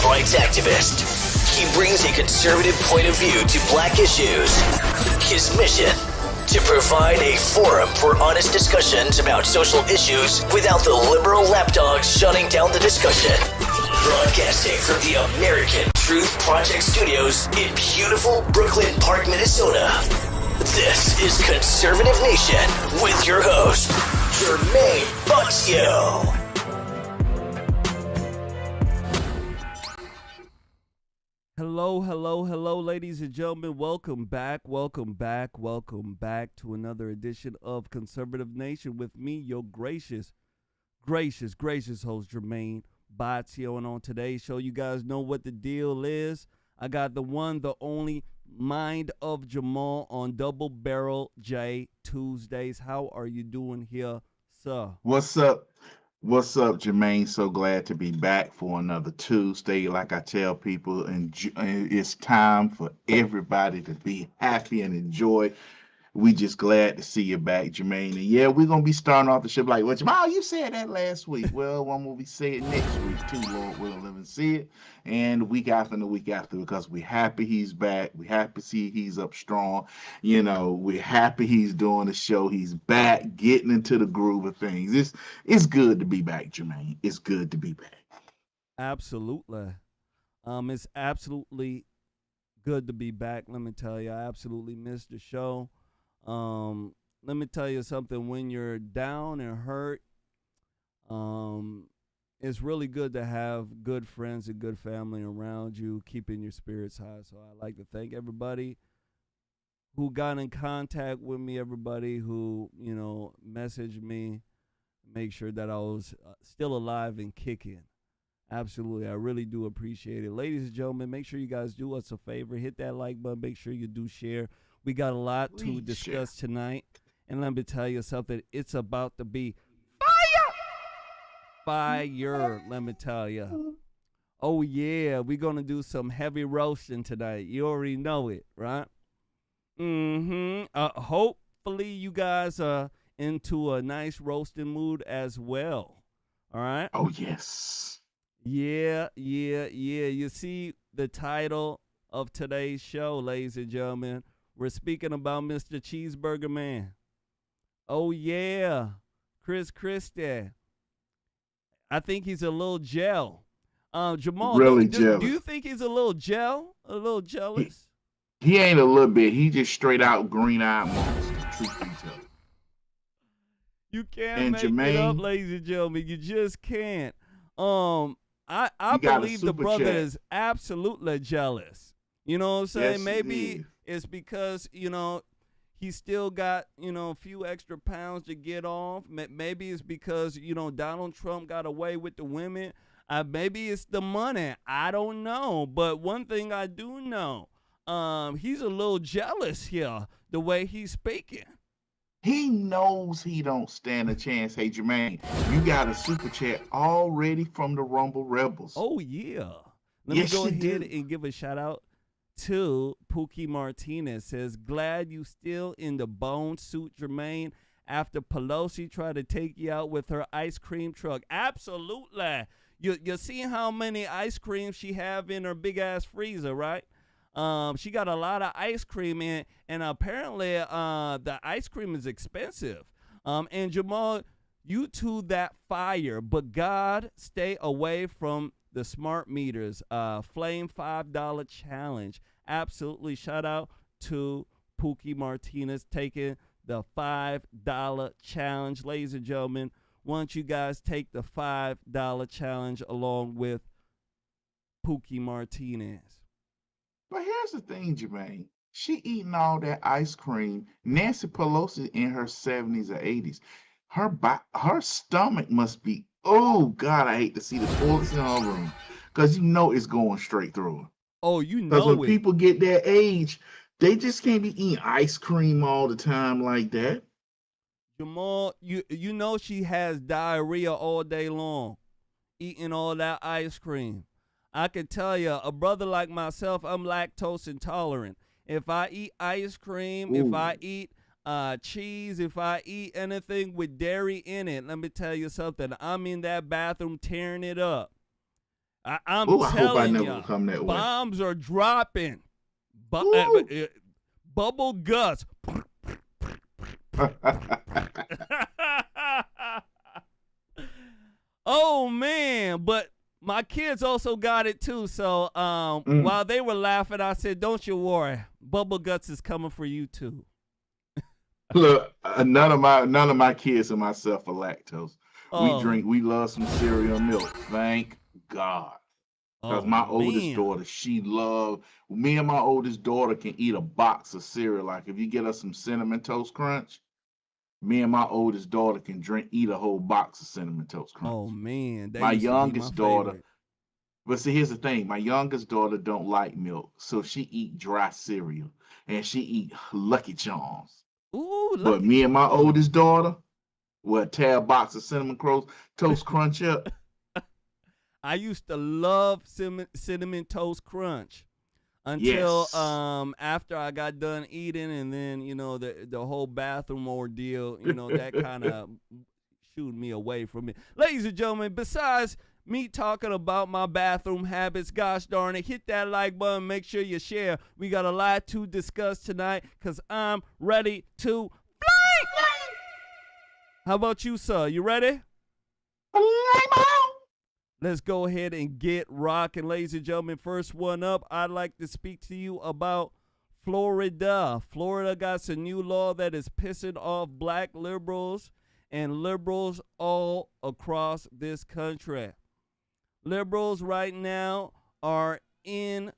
rights activist. He brings a conservative point of view to black issues. His mission: to provide a forum for honest discussions about social issues without the liberal lapdogs shutting down the discussion. Broadcasting from the American Truth Project Studios in beautiful Brooklyn Park, Minnesota. This is Conservative Nation with your host, Jermain Botsio. Hello, ladies and gentlemen. Welcome back to another edition of Conservative Nation with me, your gracious host, Jermain Botsio. And on today's show, you guys know what the deal is. I got the one, the only Mind of Jamal on Double Barrel J Tuesdays. How are you doing here, sir? What's up? What's up, Jermain? So glad to be back for another Tuesday. Like I tell people, and it's time for everybody to be happy and enjoy. We just glad to see you back, Jermain. And yeah, we're going to be starting off the show like, well, Jamal, you said that last week. Well, I'm going to be saying it next week too, Lord will live and see it. And the week after and the week after, because we're happy he's back. We're happy to see he's up strong. You know, we're happy he's doing the show. He's back, getting into the groove of things. It's good to be back, Jermain. It's good to be back. Absolutely. It's absolutely good to be back. Let me tell you, I absolutely missed the show. Let me tell you something. When you're down and hurt, it's really good to have good friends and good family around you, keeping your spirits high. So I'd like to thank everybody who got in contact with me, everybody who, messaged me, make sure that I was still alive and kicking. Absolutely. I really do appreciate it. Ladies and gentlemen, make sure you guys do us a favor. Hit that like button. Make sure you do share. We got a lot to discuss tonight. And let me tell you something. It's about to be fire, let me tell you. Oh, yeah. We're going to do some heavy roasting tonight. You already know it, right? Hopefully you guys are into a nice roasting mood as well. All right? Oh, yes. Yeah. You see the title of today's show, ladies and gentlemen. We're speaking about Mr. Cheeseburger Man. Oh, yeah. Christie. I think he's a little gel. Jamal, really do you think he's a little gel? A little jealous? He ain't a little bit. He just straight out green-eyed monster. Truth be told. You can't make it up, ladies and gentlemen. You just can't. I believe the brother is absolutely jealous. You know what I'm saying? Yes, maybe it's because, he still got, a few extra pounds to get off. Maybe it's because, Donald Trump got away with the women. Maybe it's the money. I don't know. But one thing I do know, he's a little jealous here, the way he's speaking. He knows he don't stand a chance. Hey, Jermain, you got a super chat already from the Rumble Rebels. Oh, yeah. Let me go ahead and give a shout out to Pookie Martinez. Says, glad you still in the bone suit, Jermain, after Pelosi tried to take you out with her ice cream truck. Absolutely. You see how many ice creams she have in her big-ass freezer, right? She got a lot of ice cream in, and apparently the ice cream is expensive. And Jamal, you two that fire, but God, stay away from the smart meters. Flame $5 challenge. Absolutely. Shout out to Pookie Martinez taking the $5 challenge. Ladies and gentlemen, why don't you guys take the $5 challenge along with Pookie Martinez? But here's the thing, Jermaine. She eating all that ice cream. Nancy Pelosi in her 70s or 80s. Her stomach must be, oh, God, I hate to see the toilets in her room. Because it's going straight through her. Oh, you know Because when people get that age, they just can't be eating ice cream all the time like that. Jamal, you know she has diarrhea all day long, eating all that ice cream. I can tell you, a brother like myself, I'm lactose intolerant. If I eat ice cream, if I eat cheese, if I eat anything with dairy in it, let me tell you something. I'm in that bathroom tearing it up. I'm Oh, I hope I telling never you, come that way. bombs are dropping. Bubble guts. Oh man, but my kids also got it too. So while they were laughing, I said, "Don't you worry, Bubble Guts is coming for you too." Look, none of my kids and myself are lactose. Oh, We love some cereal milk. Thank God. Because oh my oldest man. daughter, me and my oldest daughter can eat a box of cereal. Like if you get us some Cinnamon Toast Crunch, me and my oldest daughter can eat a whole box of Cinnamon Toast Crunch. Oh man, that My used to be my youngest daughter, favorite. but see, here's the thing. My youngest daughter don't like milk, so she eat dry cereal and she eat Lucky Charms. Ooh, But Lucky me and my Charms. oldest daughter will tear a box of Toast Crunch up. I used to love cinnamon toast crunch until Yes. after I got done eating, and then the whole bathroom ordeal, that kind of shooed me away from it. Ladies and gentlemen, besides me talking about my bathroom habits, gosh darn it, hit that like button, make sure you share. We got a lot to discuss tonight because I'm ready to fly. How about you, sir? You ready? Let's go ahead and get rocking, ladies and gentlemen. First one up, I'd like to speak to you about Florida. Florida got some new law that is pissing off black liberals and liberals all across this country. Liberals right now are in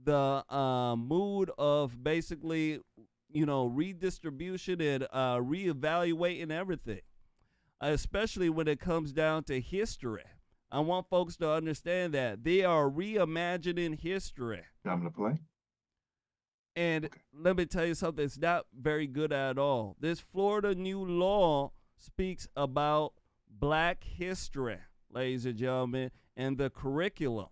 the mood of basically, redistribution and reevaluating everything, especially when it comes down to history. I want folks to understand that they are reimagining history. Time to play. And let me tell you something, it's not very good at all. This Florida new law speaks about black history, ladies and gentlemen, and the curriculum.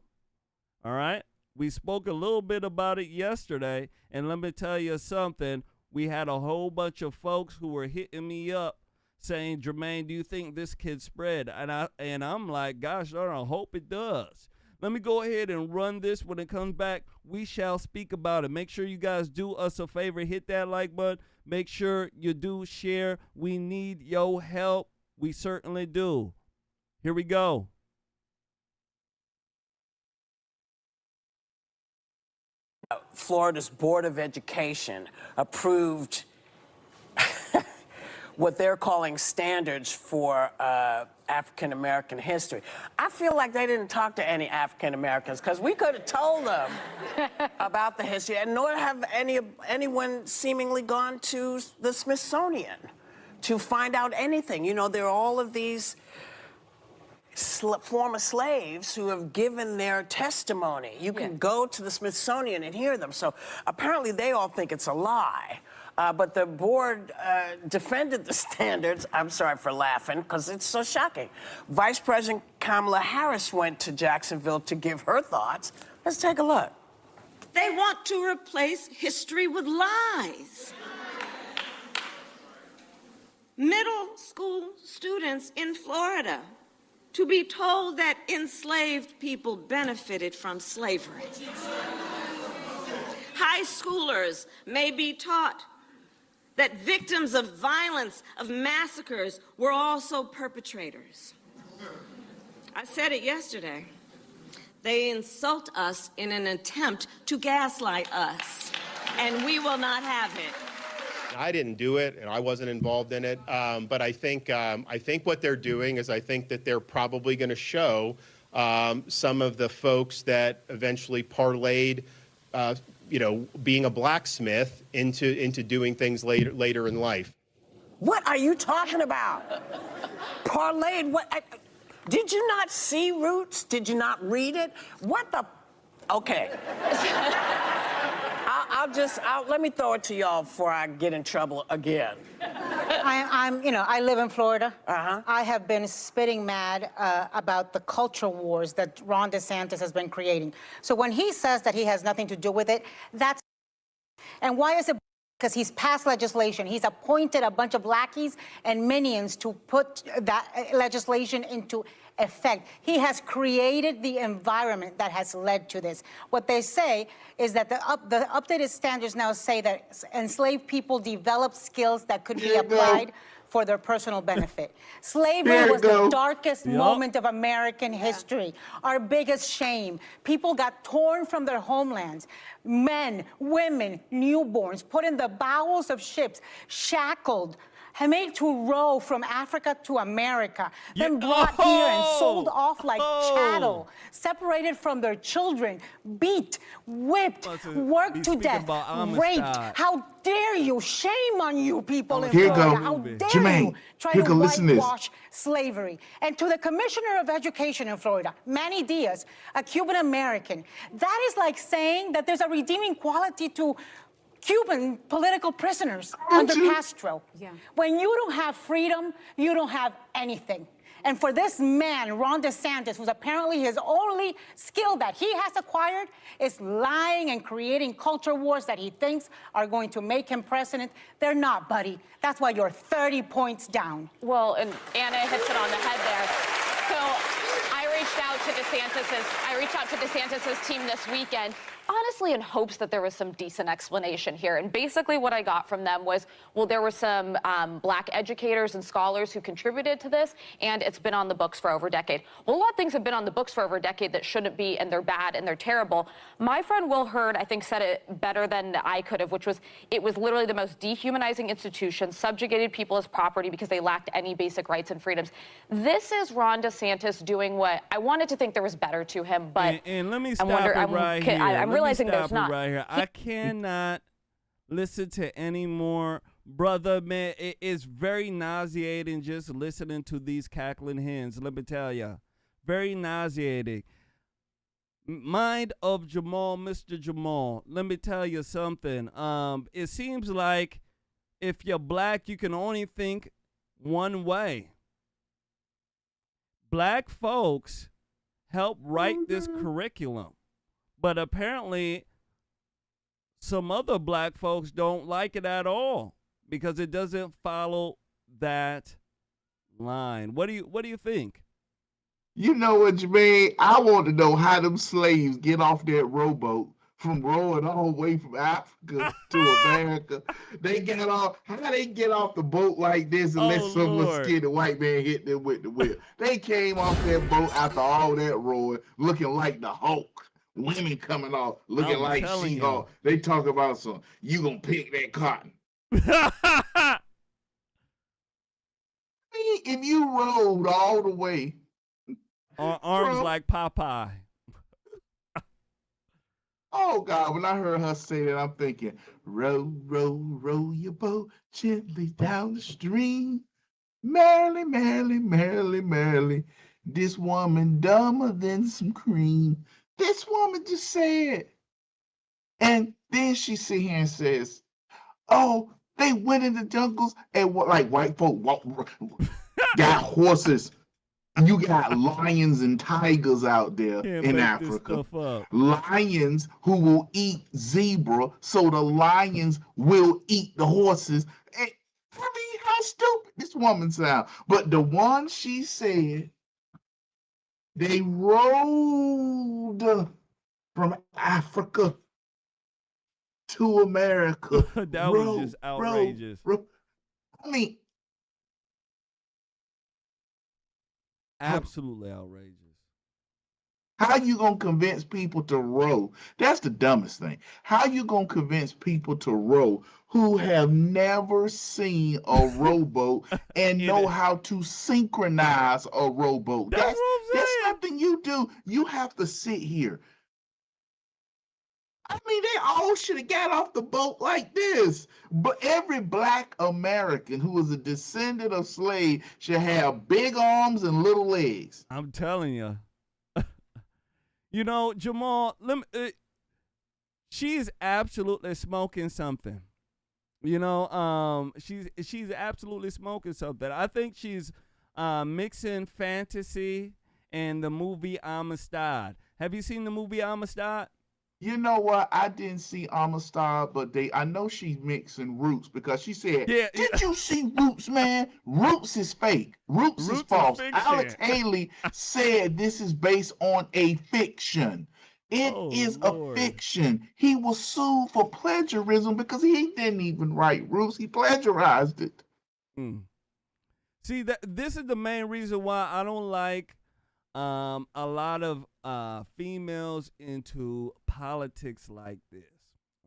All right? We spoke a little bit about it yesterday, and let me tell you something. We had a whole bunch of folks who were hitting me up saying, Jermain, do you think this could spread? And I'm like, gosh, I hope it does. Let me go ahead and run this. When it comes back, we shall speak about it. Make sure you guys do us a favor. Hit that like button. Make sure you do share. We need your help. We certainly do. Here we go. Florida's Board of Education approved what they're calling standards for African American history. I feel like they didn't talk to any African Americans because we could have told them about the history, and nor have anyone seemingly gone to the Smithsonian to find out anything. There are all of these former slaves who have given their testimony. You can go to the Smithsonian and hear them. So apparently they all think it's a lie. But the board defended the standards. I'm sorry for laughing, because it's so shocking. Vice President Kamala Harris went to Jacksonville to give her thoughts. Let's take a look. They want to replace history with lies. Middle school students in Florida to be told that enslaved people benefited from slavery. High schoolers may be taught that victims of violence, of massacres, were also perpetrators. I said it yesterday. They insult us in an attempt to gaslight us, and we will not have it. I didn't do it, and I wasn't involved in it. But I think what they're doing is I think that they're probably going to show some of the folks that eventually parlayed, being a blacksmith into doing things later in life. What are you talking about? Parlayed? What? Did you not see Roots? Did you not read it? What the? Okay. Let me throw it to y'all before I get in trouble again. I live in Florida. Uh-huh. I have been spitting mad about the culture wars that Ron DeSantis has been creating. So when he says that he has nothing to do with it, that's... And why is it? Because he's passed legislation. He's appointed a bunch of lackeys and minions to put that legislation into effect. He has created the environment that has led to this. What they say is that the updated standards now say that enslaved people develop skills that could be applied for their personal benefit. Slavery was the darkest moment of American history, our biggest shame. People got torn from their homelands. Men, women, newborns, put in the bowels of ships, shackled, made to row from Africa to America, then brought here and sold off like chattel, separated from their children, beat, whipped, worked to death, raped. How dare you? Shame on you, people in Florida. How dare you try to whitewash slavery? And to the Commissioner of Education in Florida, Manny Diaz, a Cuban American, that is like saying that there's a redeeming quality to Cuban political prisoners under Castro. When you don't have freedom, you don't have anything. And for this man, Ron DeSantis, who's apparently his only skill that he has acquired is lying and creating culture wars that he thinks are going to make him president, they're not, buddy. That's why you're 30 points down. Well, and Anna hits it on the head there. So I reached out to DeSantis's team this weekend, honestly in hopes that there was some decent explanation here. And basically what I got from them was, well, there were some black educators and scholars who contributed to this, and it's been on the books for over a decade. Well, a lot of things have been on the books for over a decade that shouldn't be, and they're bad, and they're terrible. My friend Will Hurd, I think, said it better than I could have, which was, it was literally the most dehumanizing institution, subjugated people as property because they lacked any basic rights and freedoms. This is Ron DeSantis doing what I wanted to think there was better to him, but and let me stop right here. I'm realizing there's not. Right here. I cannot listen to any more. Brother, man, it is very nauseating just listening to these cackling hens. Let me tell you. Very nauseating. Mind of Jamal, Mr. Jamal. Let me tell you something. It seems like if you're black, you can only think one way. Black folks help write this curriculum. But apparently, some other black folks don't like it at all because it doesn't follow that line. What do you think? You know what, Jermain? I want to know how them slaves get off that rowboat from rowing all the way from Africa to America. They got off. How they get off the boat like this and let some skinny white man hit them with the whip? They came off that boat after all that rowing, looking like the Hulk. Women coming off looking like She-Hulk. They talk about some, you gonna pick that cotton. I mean, if you rode all the way. Arms like Popeye. Oh, God, when I heard her say that, I'm thinking, row, row, row your boat gently down the stream. Merrily, merrily, merrily, merrily. This woman dumber than some cream. This woman just said. And then she sit here and says, oh, they went in the jungles and what, like white folk got horses. You got lions and tigers out there in Africa. Lions who will eat zebra, so the lions will eat the horses. And, I mean, how stupid this woman sounds. But the one she said, they rode from Africa to America. That was just outrageous. I mean, absolutely outrageous. How you gonna convince people to row? That's the dumbest thing. How you gonna convince people to row who have never seen a rowboat and know how to synchronize a rowboat? That's something you do. You have to sit here. I mean, they all should have got off the boat like this. But every black American who is a descendant of slaves should have big arms and little legs. I'm telling you. You know, Jamal, she's absolutely smoking something. You know, she's absolutely smoking something. I think she's mixing fantasy and the movie Amistad. Have you seen the movie Amistad? You know what? I didn't see Amistad, but I know she's mixing Roots because she said, Yeah, "Did you see Roots, man? Roots is fake. Roots is Roots is false." fiction. Alex Haley said this is based on a fiction. It Oh is a Lord. fiction. He was sued for plagiarism because he didn't even write Roots. He plagiarized it. Mm. See, that this is the main reason why I don't like a lot of females into politics like this.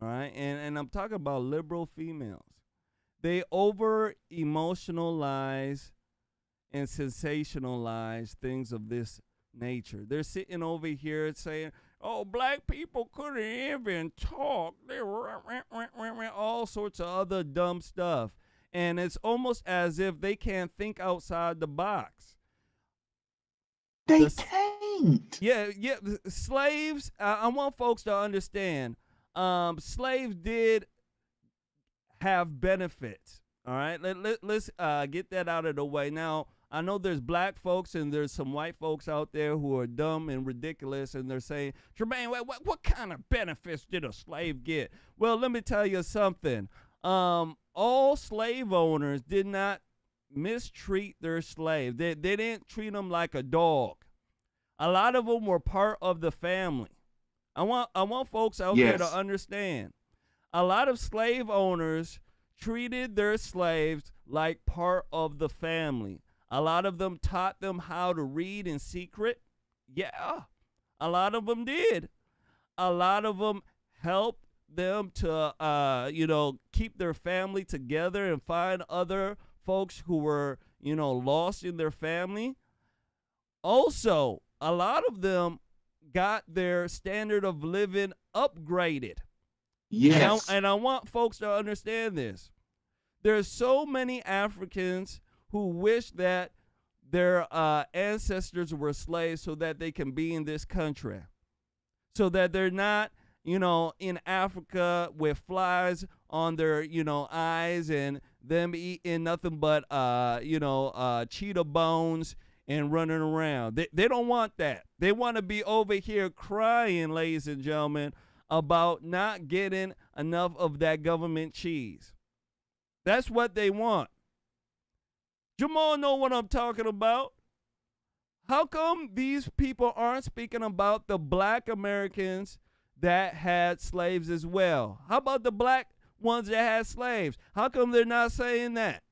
All right, and I'm talking about liberal females. They over emotionalize and sensationalize things of this nature. They're sitting over here saying, "Oh, black people couldn't even talk. They were all sorts of other dumb stuff." And it's almost as if they can't think outside the box. They can't. Yeah. Slaves. I want folks to understand. Slaves did have benefits. All right. Let's get that out of the way. Now, I know there's black folks and there's some white folks out there who are dumb and ridiculous, and they're saying, Jermain, what kind of benefits did a slave get? Well, let me tell you something. All slave owners did not mistreat their slave. They didn't treat them like a dog. A lot of them were part of the family. I want folks out there to understand. A lot of slave owners treated their slaves like part of the family. A lot of them taught them how to read in secret. Yeah, a lot of them did. A lot of them helped them to, keep their family together and find other folks who were, lost in their family. Also, a lot of them got their standard of living upgraded. Yes. And I want folks to understand this. There's so many Africans who wish that their ancestors were slaves so that they can be in this country, so that they're not, in Africa with flies on their, eyes and them eating nothing but, cheetah bones and running around. They don't want that. They want to be over here crying, ladies and gentlemen, about not getting enough of that government cheese. That's what they want. Jamal know what I'm talking about. How come these people aren't speaking about the black Americans that had slaves as well? How about the black ones that had slaves? How come they're not saying that?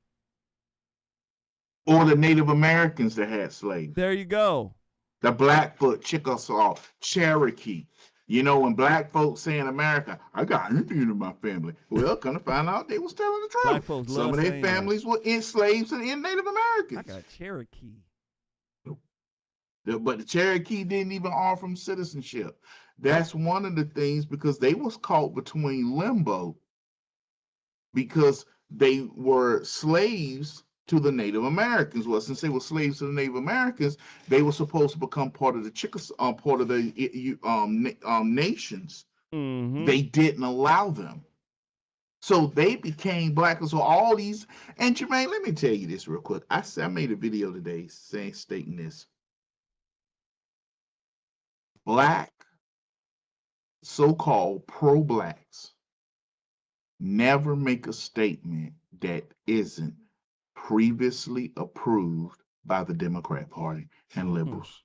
Or the Native Americans that had slaves. There you go. The Blackfoot, Chickasaw, Cherokee. When black folks say in America, I got Indian in my family. Well, come to find out they was telling the truth. Black folks Some of their families were enslaved in Native Americans. I got Cherokee. But the Cherokee didn't even offer them citizenship. That's one of the things, because they was caught between limbo because they were slaves to the Native Americans. Well, since they were slaves to the Native Americans, they were supposed to become part of the Chickasaw, part of the nations. Mm-hmm. They didn't allow them. So they became black. So all these, and Jermain, let me tell you this real quick. I made a video today stating this. Black, so-called pro-blacks, never make a statement that isn't previously approved by the Democrat Party and liberals.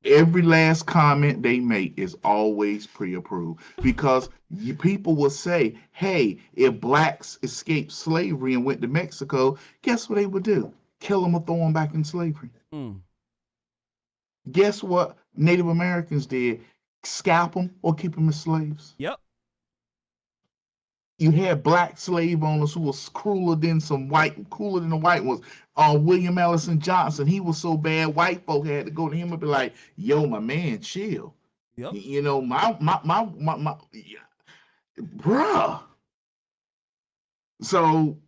Every last comment they make is always pre-approved, because people will say, hey, if blacks escaped slavery and went to Mexico, guess what they would do? Kill them or throw them back in slavery. Guess what Native Americans did? Scalp them or keep them as slaves. Yep. You had black slave owners who was cooler than the white ones. William Ellison Johnson, he was so bad, white folk had to go to him and be like, yo, my man, chill. Yep. Bruh. So,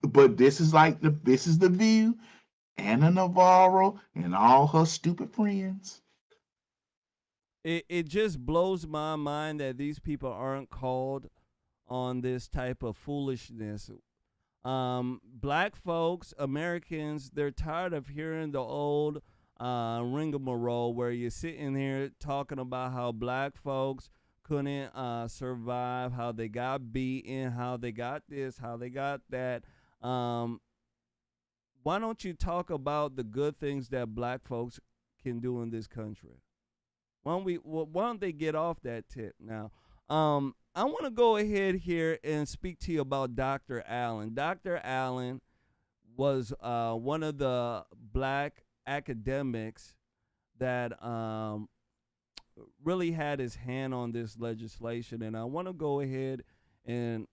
but this is the View, Anna Navarro, and all her stupid friends. It just blows my mind that these people aren't called on this type of foolishness. Black folks, Americans, they're tired of hearing the old rigmarole where you're sitting here talking about how black folks couldn't survive, how they got beaten, how they got this, how they got that. Why don't you talk about the good things that black folks can do in this country? Why don't they get off that tip now? I want to go ahead here and speak to you about Dr. Allen. Dr. Allen was one of the black academics that really had his hand on this legislation, and I want to go ahead and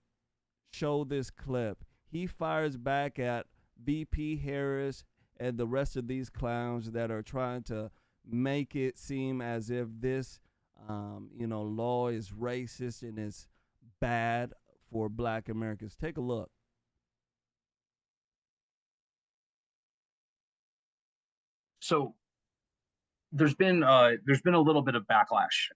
show this clip. He fires back at VP Harris and the rest of these clowns that are trying to make it seem as if this law is racist and it's bad for black Americans. Take a look. So there's been a little bit of backlash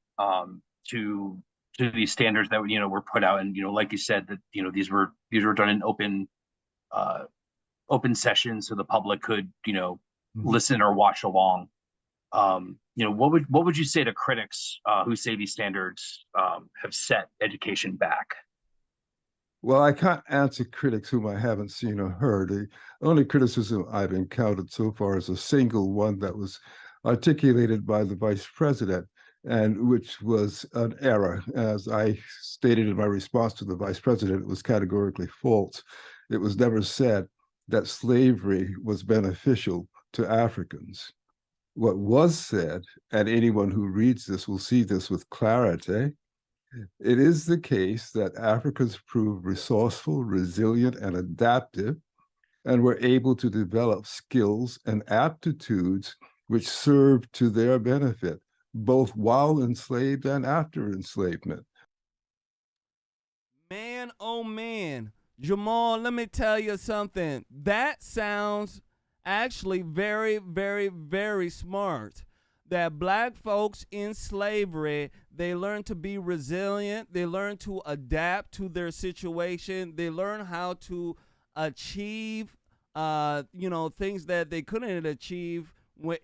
to these standards that were put out, and like you said, that these were done in open session so the public could listen or watch along. What would you say to critics who say these standards have set education back? Well, I can't answer critics whom I haven't seen or heard. The only criticism I've encountered so far is a single one that was articulated by the vice president, and which was an error. As I stated in my response to the vice president, it was categorically false. It was never said that slavery was beneficial to Africans. What was said, and anyone who reads this will see this with clarity, it is the case that Africans proved resourceful, resilient, and adaptive, and were able to develop skills and aptitudes which served to their benefit, both while enslaved and after enslavement. Man, oh man, Jamal, let me tell you something. That sounds actually very, very, very smart. That black folks in slavery, they learn to be resilient. They learn to adapt to their situation. They learn how to achieve, things that they couldn't achieve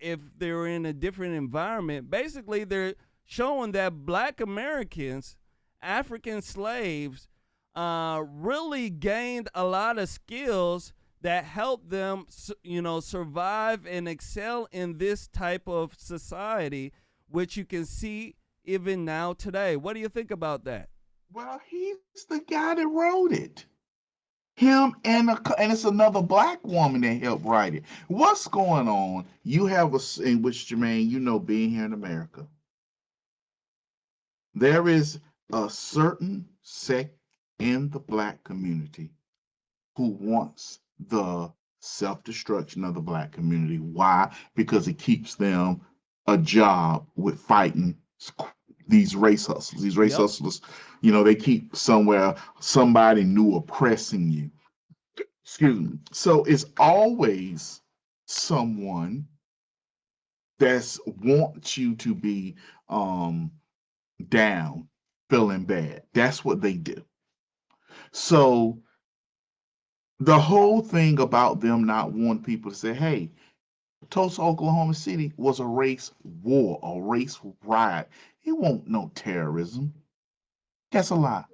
if they were in a different environment. Basically, they're showing that black Americans, African slaves, really gained a lot of skills that help them, survive and excel in this type of society, which you can see even now today. What do you think about that? Well, he's the guy that wrote it. Him and it's another black woman that helped write it. What's going on? You have in which, Jermain, being here in America, there is a certain sect in the black community who wants the self-destruction of the black community. Why? Because it keeps them a job with fighting these race hustlers. These race hustlers, they keep somebody new oppressing you. Excuse me. So it's always someone that wants you to be down, feeling bad. That's what they do. So the whole thing about them not wanting people to say, hey, Tulsa, Oklahoma City was a race war, a race riot. It won't no terrorism. That's a lie.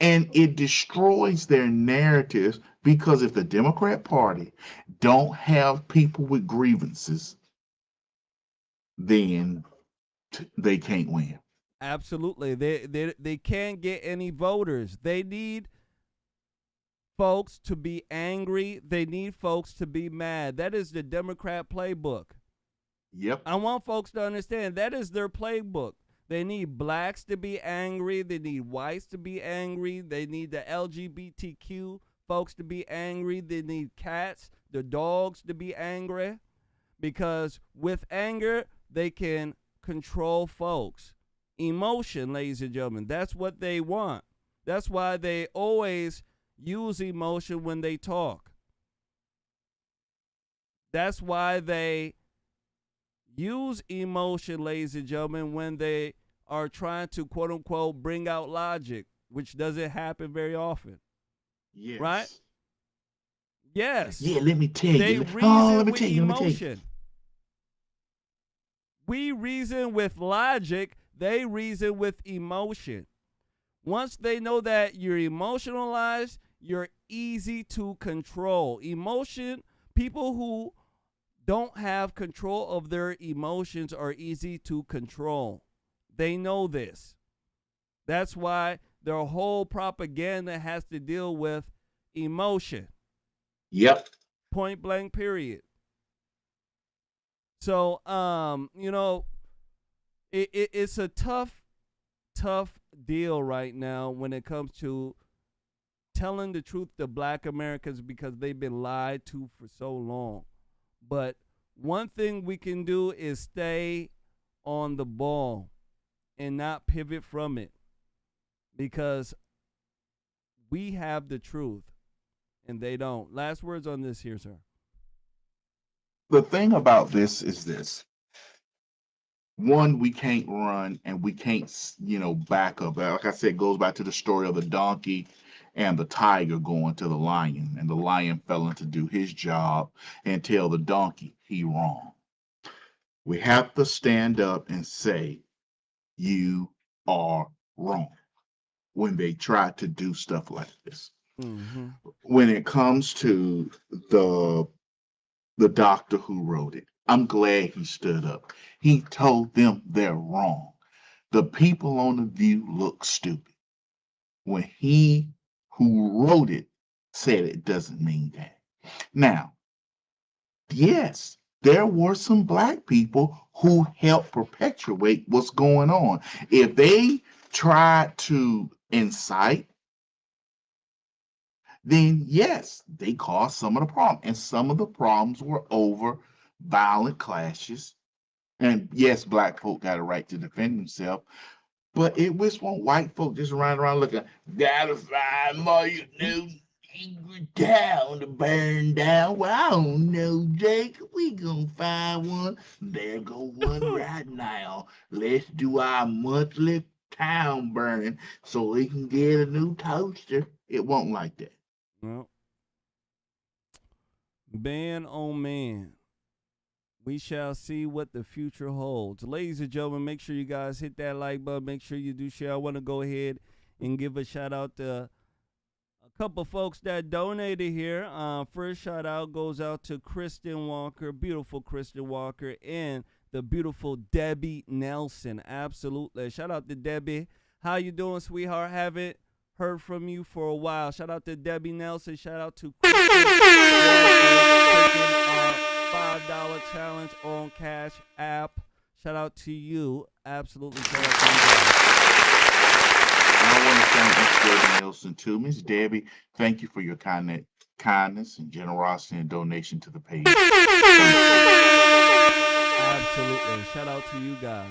And it destroys their narratives, because if the Democrat Party don't have people with grievances, then they can't win. Absolutely. They can't get any voters. They need folks to be angry. They need folks to be mad. That is the Democrat playbook. Yep. I want folks to understand that is their playbook. They need blacks to be angry. They need whites to be angry. They need the LGBTQ folks to be angry. They need cats, the dogs, to be angry, because with anger, they can control folks. Emotion, ladies and gentlemen, that's what they want. That's why they always use emotion when they talk. That's why they use emotion, ladies and gentlemen, when they are trying to, quote unquote, bring out logic, which doesn't happen very often. Yes. Right? Yes. Yeah, let me tell They you. reason Let me with tell you. Let me tell you. emotion. We reason with logic. They reason with emotion. Once they know that you're emotionalized, you're easy to control. Emotion, people who don't have control of their emotions are easy to control. They know this. That's why their whole propaganda has to deal with emotion. Yep. Point blank, period. So, it's a tough deal right now when it comes to telling the truth to Black Americans because they've been lied to for so long. But one thing we can do is stay on the ball and not pivot from it because we have the truth and they don't. Last words on this here, sir. The thing about this is this. One, we can't run and we can't, back up. Like I said, it goes back to the story of the donkey and the tiger going to the lion, and the lion failing to do his job and tell the donkey he wrong. We have to stand up and say, you are wrong when they try to do stuff like this. Mm-hmm. When it comes to the doctor who wrote it, I'm glad he stood up. He told them they're wrong. The people on The View look stupid. When he who wrote it said it doesn't mean that. Now, yes, there were some Black people who helped perpetuate what's going on. If they tried to incite, then yes, they caused some of the problem. And some of the problems were over violent clashes. And yes, Black folk got a right to defend themselves. But it was when white folk just running around looking, gotta find more, angry town to burn down. Well, I don't know, Jake. We gonna find one. There go one right now. Let's do our monthly town burning so we can get a new toaster. It won't like that. Well, man, oh man, we shall see what the future holds. Ladies and gentlemen, make sure you guys hit that like button. Make sure you do share. I want to go ahead and give a shout out to a couple folks that donated here. First shout out goes out to Kristen Walker, beautiful Kristen Walker, and the beautiful Debbie Nelson. Absolutely. Shout out to Debbie. How you doing, sweetheart? Haven't heard from you for a while. Shout out to Debbie Nelson. Shout out to Kristen $5 challenge on Cash App. Shout out to you. Absolutely. Shout out to you guys. And I want to thank Miss Debbie Nelson too. Miss Debbie, thank you for your kindness and generosity and donation to the page. Absolutely. Shout out to you guys.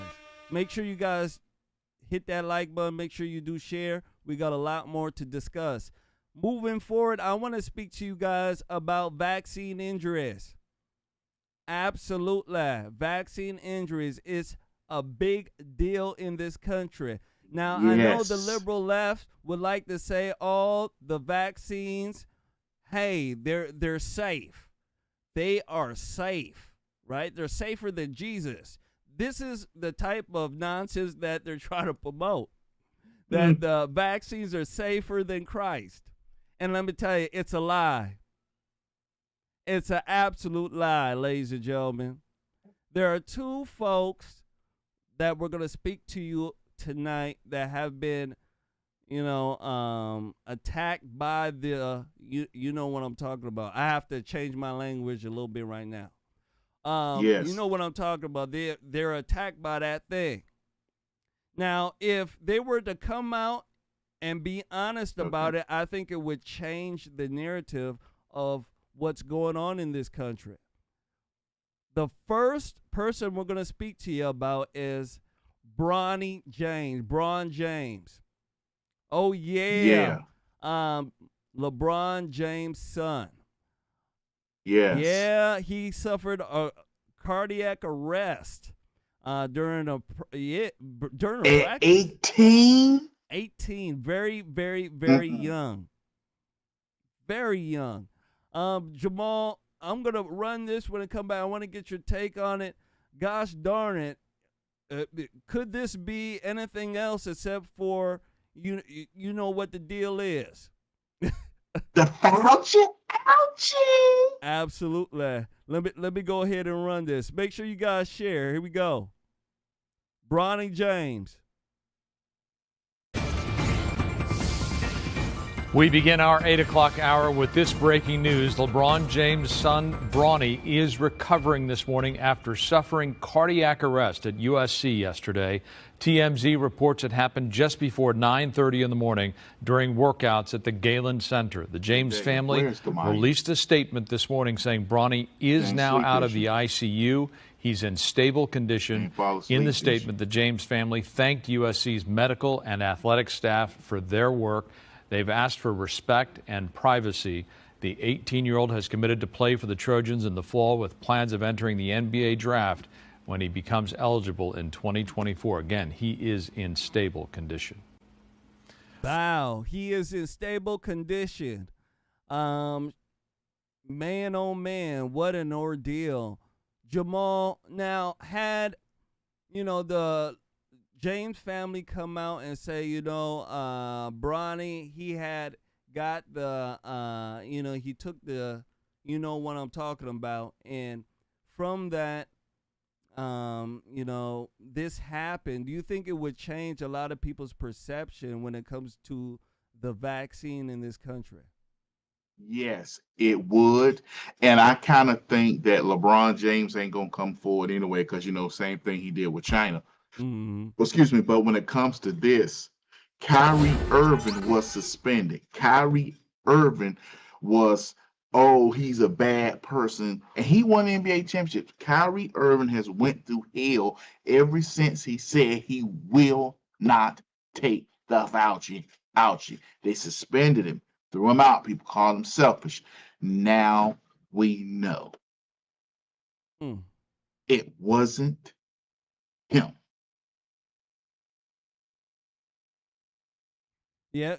Make sure you guys hit that like button. Make sure you do share. We got a lot more to discuss. Moving forward, I want to speak to you guys about vaccine injuries. Absolutely. Vaccine injuries is a big deal in this country. Now, yes. I know the liberal left would like to say all the vaccines, hey, they're safe. They are safe, right? They're safer than Jesus. This is the type of nonsense that they're trying to promote, that the vaccines are safer than Christ. And let me tell you, it's a lie. It's an absolute lie, ladies and gentlemen. There are two folks that we're going to speak to you tonight that have been, attacked by the, you know what I'm talking about. I have to change my language a little bit right now. Yes. You know what I'm talking about. They're attacked by that thing. Now, if they were to come out and be honest about it, I think it would change the narrative of what's going on in this country. The first person we're going to speak to you about is Bron James. Oh, yeah. LeBron James' son. Yes. Yeah, he suffered a cardiac arrest during a practice. 18? 18, very, very, very young. Very young. Jamal, I'm going to run this when I come back. I want to get your take on it. Gosh darn it. Could this be anything else except for you know what the deal is? The Fauci? Ouchie! Absolutely. Let me go ahead and run this. Make sure you guys share. Here we go. Bronny James. We begin our 8 o'clock hour with this breaking news. LeBron James' son, Bronny, is recovering this morning after suffering cardiac arrest at USC yesterday. TMZ reports it happened just before 9:30 in the morning during workouts at the Galen Center. The James family released a statement this morning saying Bronny is now out of the ICU. He's in stable condition. In the statement, the James family thanked USC's medical and athletic staff for their work. They've asked for respect and privacy. The 18-year-old has committed to play for the Trojans in the fall with plans of entering the NBA draft when he becomes eligible in 2024. Again, he is in stable condition. Wow, he is in stable condition. Man, oh man, what an ordeal. Jamal, now had, the James family come out and say, Bronny, he had got the, he took the, what I'm talking about. And from that, this happened. Do you think it would change a lot of people's perception when it comes to the vaccine in this country? Yes, it would. And I kind of think that LeBron James ain't going to come forward anyway because, same thing he did with China. Mm-hmm. Excuse me, but when it comes to this, Kyrie Irving was suspended. Kyrie Irving was, he's a bad person, and he won the NBA championship. Kyrie Irving has went through hell ever since he said he will not take the Fauci. They suspended him, threw him out. People call him selfish. Now we know it wasn't him. Yeah,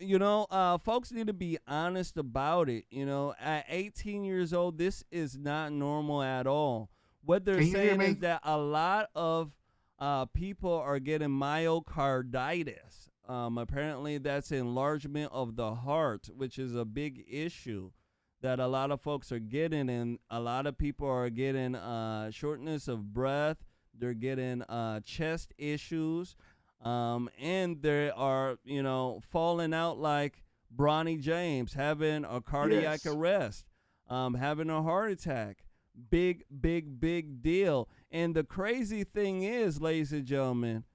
folks need to be honest about it. At 18 years old, this is not normal at all. What they're saying is that a lot of people are getting myocarditis. Apparently, that's enlargement of the heart, which is a big issue that a lot of folks are getting. And a lot of people are getting shortness of breath. They're getting chest issues. And they are, falling out like Bronny James, having a cardiac arrest, having a heart attack. Big, big, big deal. And the crazy thing is, ladies and gentlemen,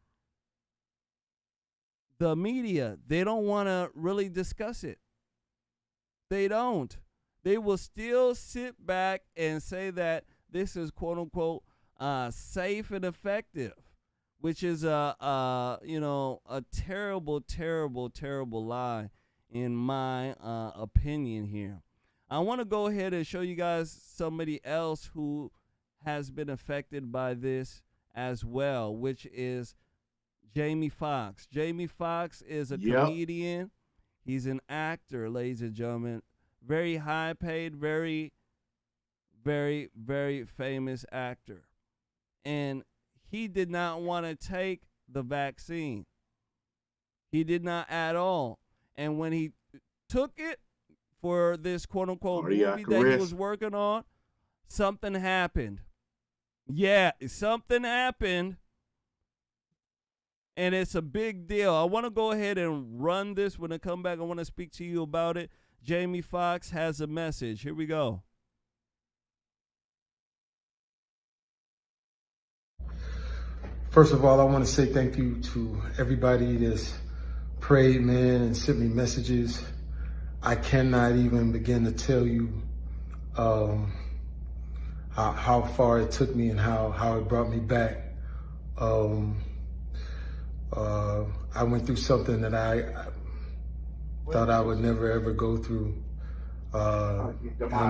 the media, they don't want to really discuss it. They don't. They will still sit back and say that this is, quote unquote, safe and effective, which is a terrible, terrible, terrible lie in my opinion here. I want to go ahead and show you guys somebody else who has been affected by this as well, which is Jamie Foxx. Jamie Foxx is a comedian. He's an actor, ladies and gentlemen. Very high paid, very, very, very famous actor. And he did not want to take the vaccine. He did not at all. And when he took it for this quote-unquote movie that he was working on, something happened. Yeah, something happened. And it's a big deal. I want to go ahead and run this. When I come back, I want to speak to you about it. Jamie Foxx has a message. Here we go. First of all, I want to say thank you to everybody that's prayed, man, and sent me messages. I cannot even begin to tell you how far it took me and how it brought me back. I went through something that I thought I would never, ever go through. I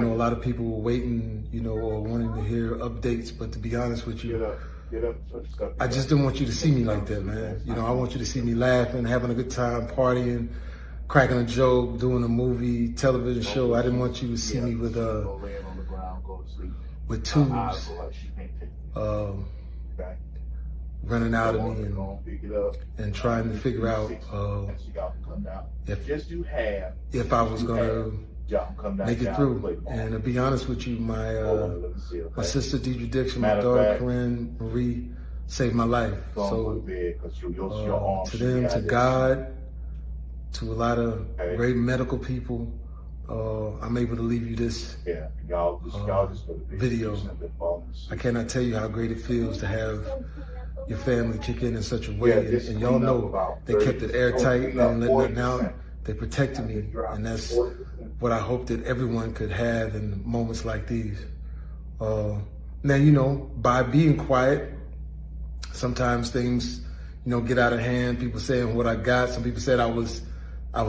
know a lot of people were waiting, or wanting to hear updates, but to be honest with you, I just didn't want you to see me like that, man. I want you to see me laughing, having a good time, partying, cracking a joke, doing a movie, television show. I didn't want you to see me with tubes running out of me and trying to figure out if I was gonna make it through. And to be honest with you, my sister Deidre Dixon, my daughter Corinne Marie saved my life. So to them, to God, to a lot of great medical people, I'm able to leave you this video. I cannot tell you how great it feels to have your family kick in such a way, and y'all know they kept it airtight, they didn't let nothing out, they protected me, and that's what I hope that everyone could have in moments like these. Now, you know, by being quiet, sometimes things, you know, get out of hand. People saying what I got. Some people said I was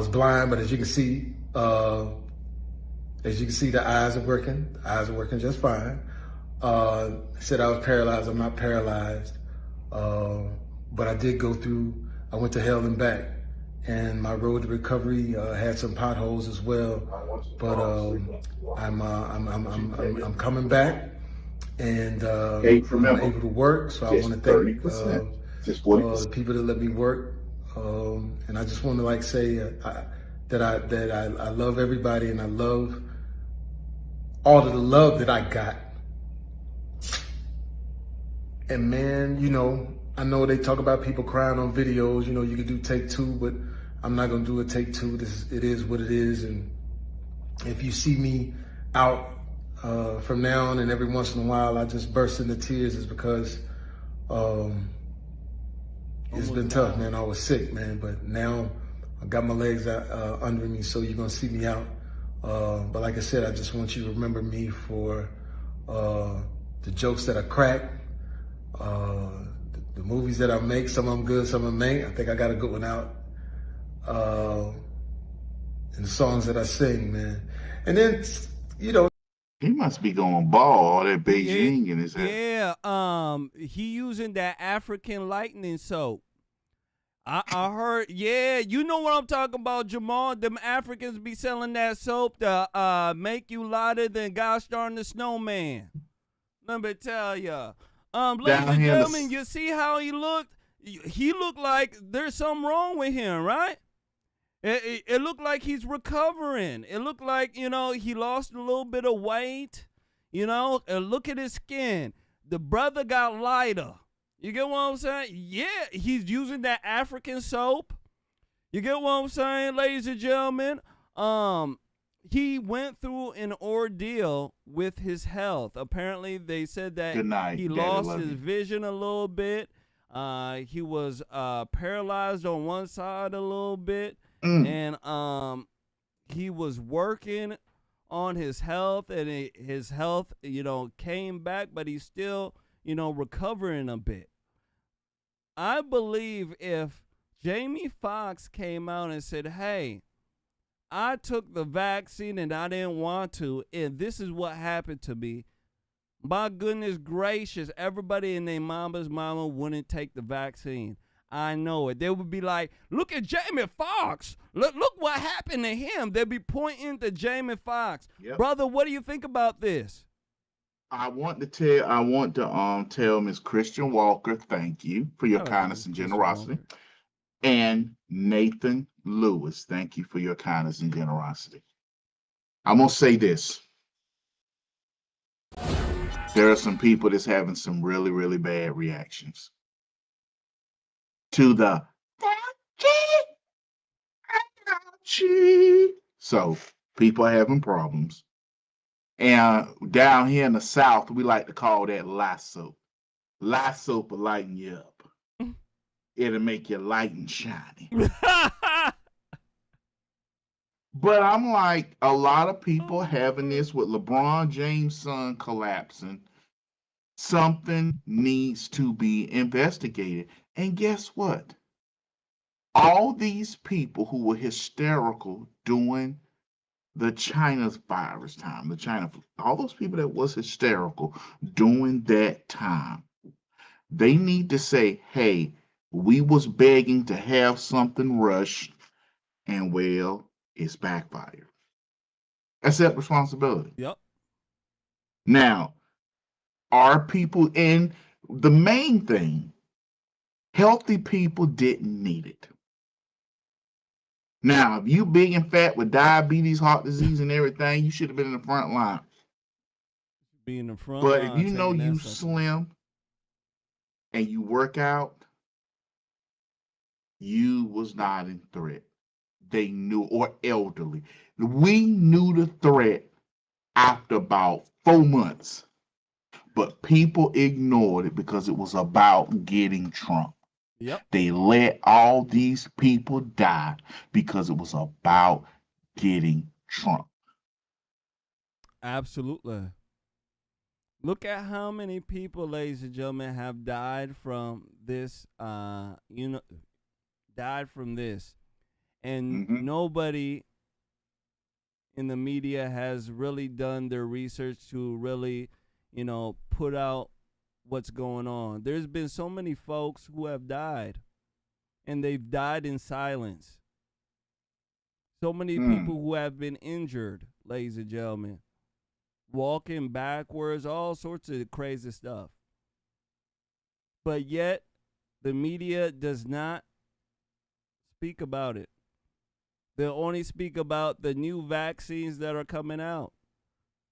blind, but as you can see, the eyes are working. The eyes are working just fine. Said I was paralyzed. I'm not paralyzed. But I did go through, I went to hell and back. And my road to recovery had some potholes as well. But I'm coming back, and I'm able to work. So I want to thank the people that let me work. And I just want to say that I love everybody, and I love all of the love that I got. And man, you know, I know they talk about people crying on videos. You know, you can do take two, but I'm not gonna do a take two. It is what it is. And if you see me out from now on, and every once in a while I just burst into tears, is because it's been tough, man. I was sick, man, but now I got my legs under me, so you're gonna see me out. But like I said, I just want you to remember me for the jokes that I crack, the movies that I make. Some of them good, some of them ain't. I think I got a good one out. And the songs that I sing, man. And then, you know, he must be going ball, all that Beijing in his head. Yeah, he using that African lightning soap. I heard, yeah, you know what I'm talking about, Jamal. Them Africans be selling that soap to make you lighter than gosh darn the snowman. Let me tell ya. Ladies and gentlemen, you see how he looked? He looked like there's something wrong with him, right? It looked like he's recovering. It looked like, you know, he lost a little bit of weight. You know, look at his skin. The brother got lighter. You get what I'm saying? Yeah, he's using that African soap. You get what I'm saying, ladies and gentlemen? He went through an ordeal with his health. Apparently, they said that he lost his vision a little bit. He was paralyzed on one side a little bit. And he was working on his health, and his health, you know, came back, but he's still, you know, recovering a bit. I believe if Jamie Foxx came out and said, hey, I took the vaccine and I didn't want to, and this is what happened to me, my goodness gracious, everybody and their mama's mama wouldn't take the vaccine. I know it. They would be like, look at Jamie Foxx. Look what happened to him. They'd be pointing to Jamie Foxx. Yep. Brother, what do you think about this? I want to tell Ms. Christian Walker, thank you for your kindness and generosity. And Nathan Lewis, thank you for your kindness and generosity. I'm going to say this. There are some people that's having some really, really bad reactions to the so people are having problems. And down here in the South, we like to call that lye soap. Lye soap will lighten you up. It'll make you light and shiny. But I'm like, a lot of people having this with LeBron James' son collapsing. Something needs to be investigated. And guess what? All these people who were hysterical during the China's virus time, all those people that was hysterical during that time, they need to say, hey, we was begging to have something rushed. And well, it's backfired. Accept responsibility. Yep. Now, are people in the main thing? Healthy people didn't need it. Now, if you big and fat with diabetes, heart disease, and everything, you should have been in the front line. Be in the front But line. if you know taking that you stuff. slim and you work out, you was not in threat. They knew, or elderly. We knew the threat after about 4 months, but people ignored it because it was about getting Trump. Yep. They let all these people die because it was about getting Trump. Absolutely. Look at how many people, ladies and gentlemen, have died from this. Died from this, and nobody in the media has really done their research to really, put out what's going on. There's been so many folks who have died, and they've died in silence. So many people who have been injured, ladies and gentlemen, walking backwards, all sorts of crazy stuff. But yet, the media does not speak about it. They'll only speak about the new vaccines that are coming out,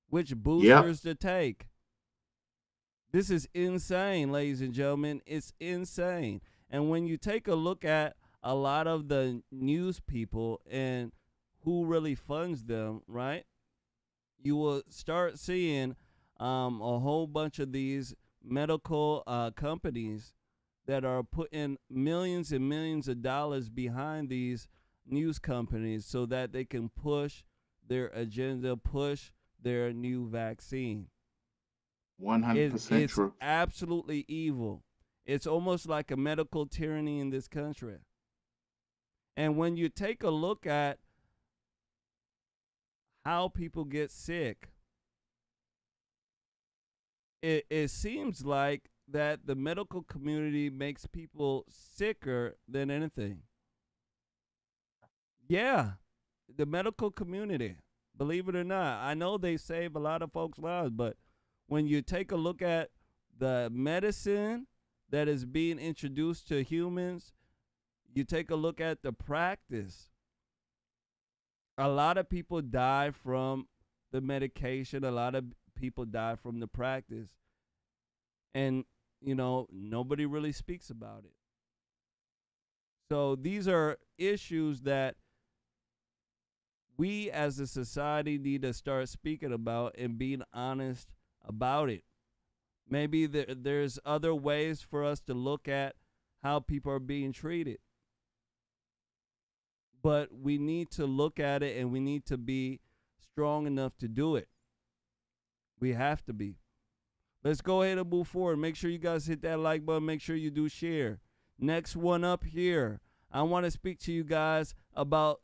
which boosters to take. This is insane, ladies and gentlemen. It's insane. And when you take a look at a lot of the news people and who really funds them, right, you will start seeing a whole bunch of these medical companies that are putting millions and millions of dollars behind these news companies so that they can push their agenda, push their new vaccine. 100% It's true. absolutely evil. It's almost like a medical tyranny in this country. And when you take a look at how people get sick, it seems like that the medical community makes people sicker than anything. Yeah, the medical community, believe it or not. I know they save a lot of folks' lives, but when you take a look at the medicine that is being introduced to humans, you take a look at the practice. A lot of people die from the medication. A lot of people die from the practice. And, nobody really speaks about it. So these are issues that we as a society need to start speaking about and being honest about it. Maybe there's other ways for us to look at how people are being treated. But we need to look at it, and we need to be strong enough to do it. We have to be. Let's go ahead and move forward. Make sure you guys hit that like button. Make sure you do share. Next one up here, I want to speak to you guys about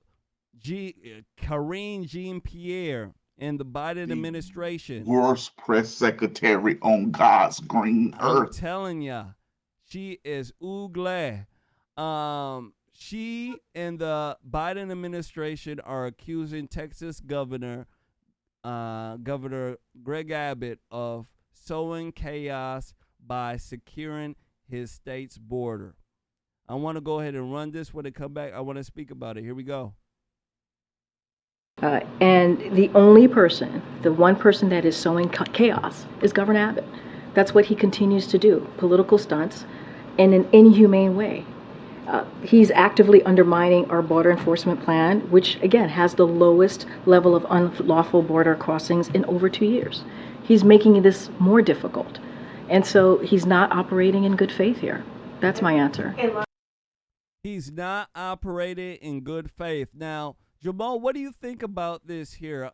Karine Jean-Pierre and the Biden administration. Worst press secretary on God's green earth. I'm telling ya, she is ugly. She and the Biden administration are accusing Texas Governor Greg Abbott of sowing chaos by securing his state's border. I want to go ahead and run this. When they come back, I want to speak about it. Here we go. And the only person, the one person that is sowing chaos is Governor Abbott. That's what he continues to do, political stunts in an inhumane way. He's actively undermining our border enforcement plan, which, again, has the lowest level of unlawful border crossings in over 2 years. He's making this more difficult. And so he's not operating in good faith here. That's my answer. He's not operating in good faith. Now, Jamal, what do you think about this here?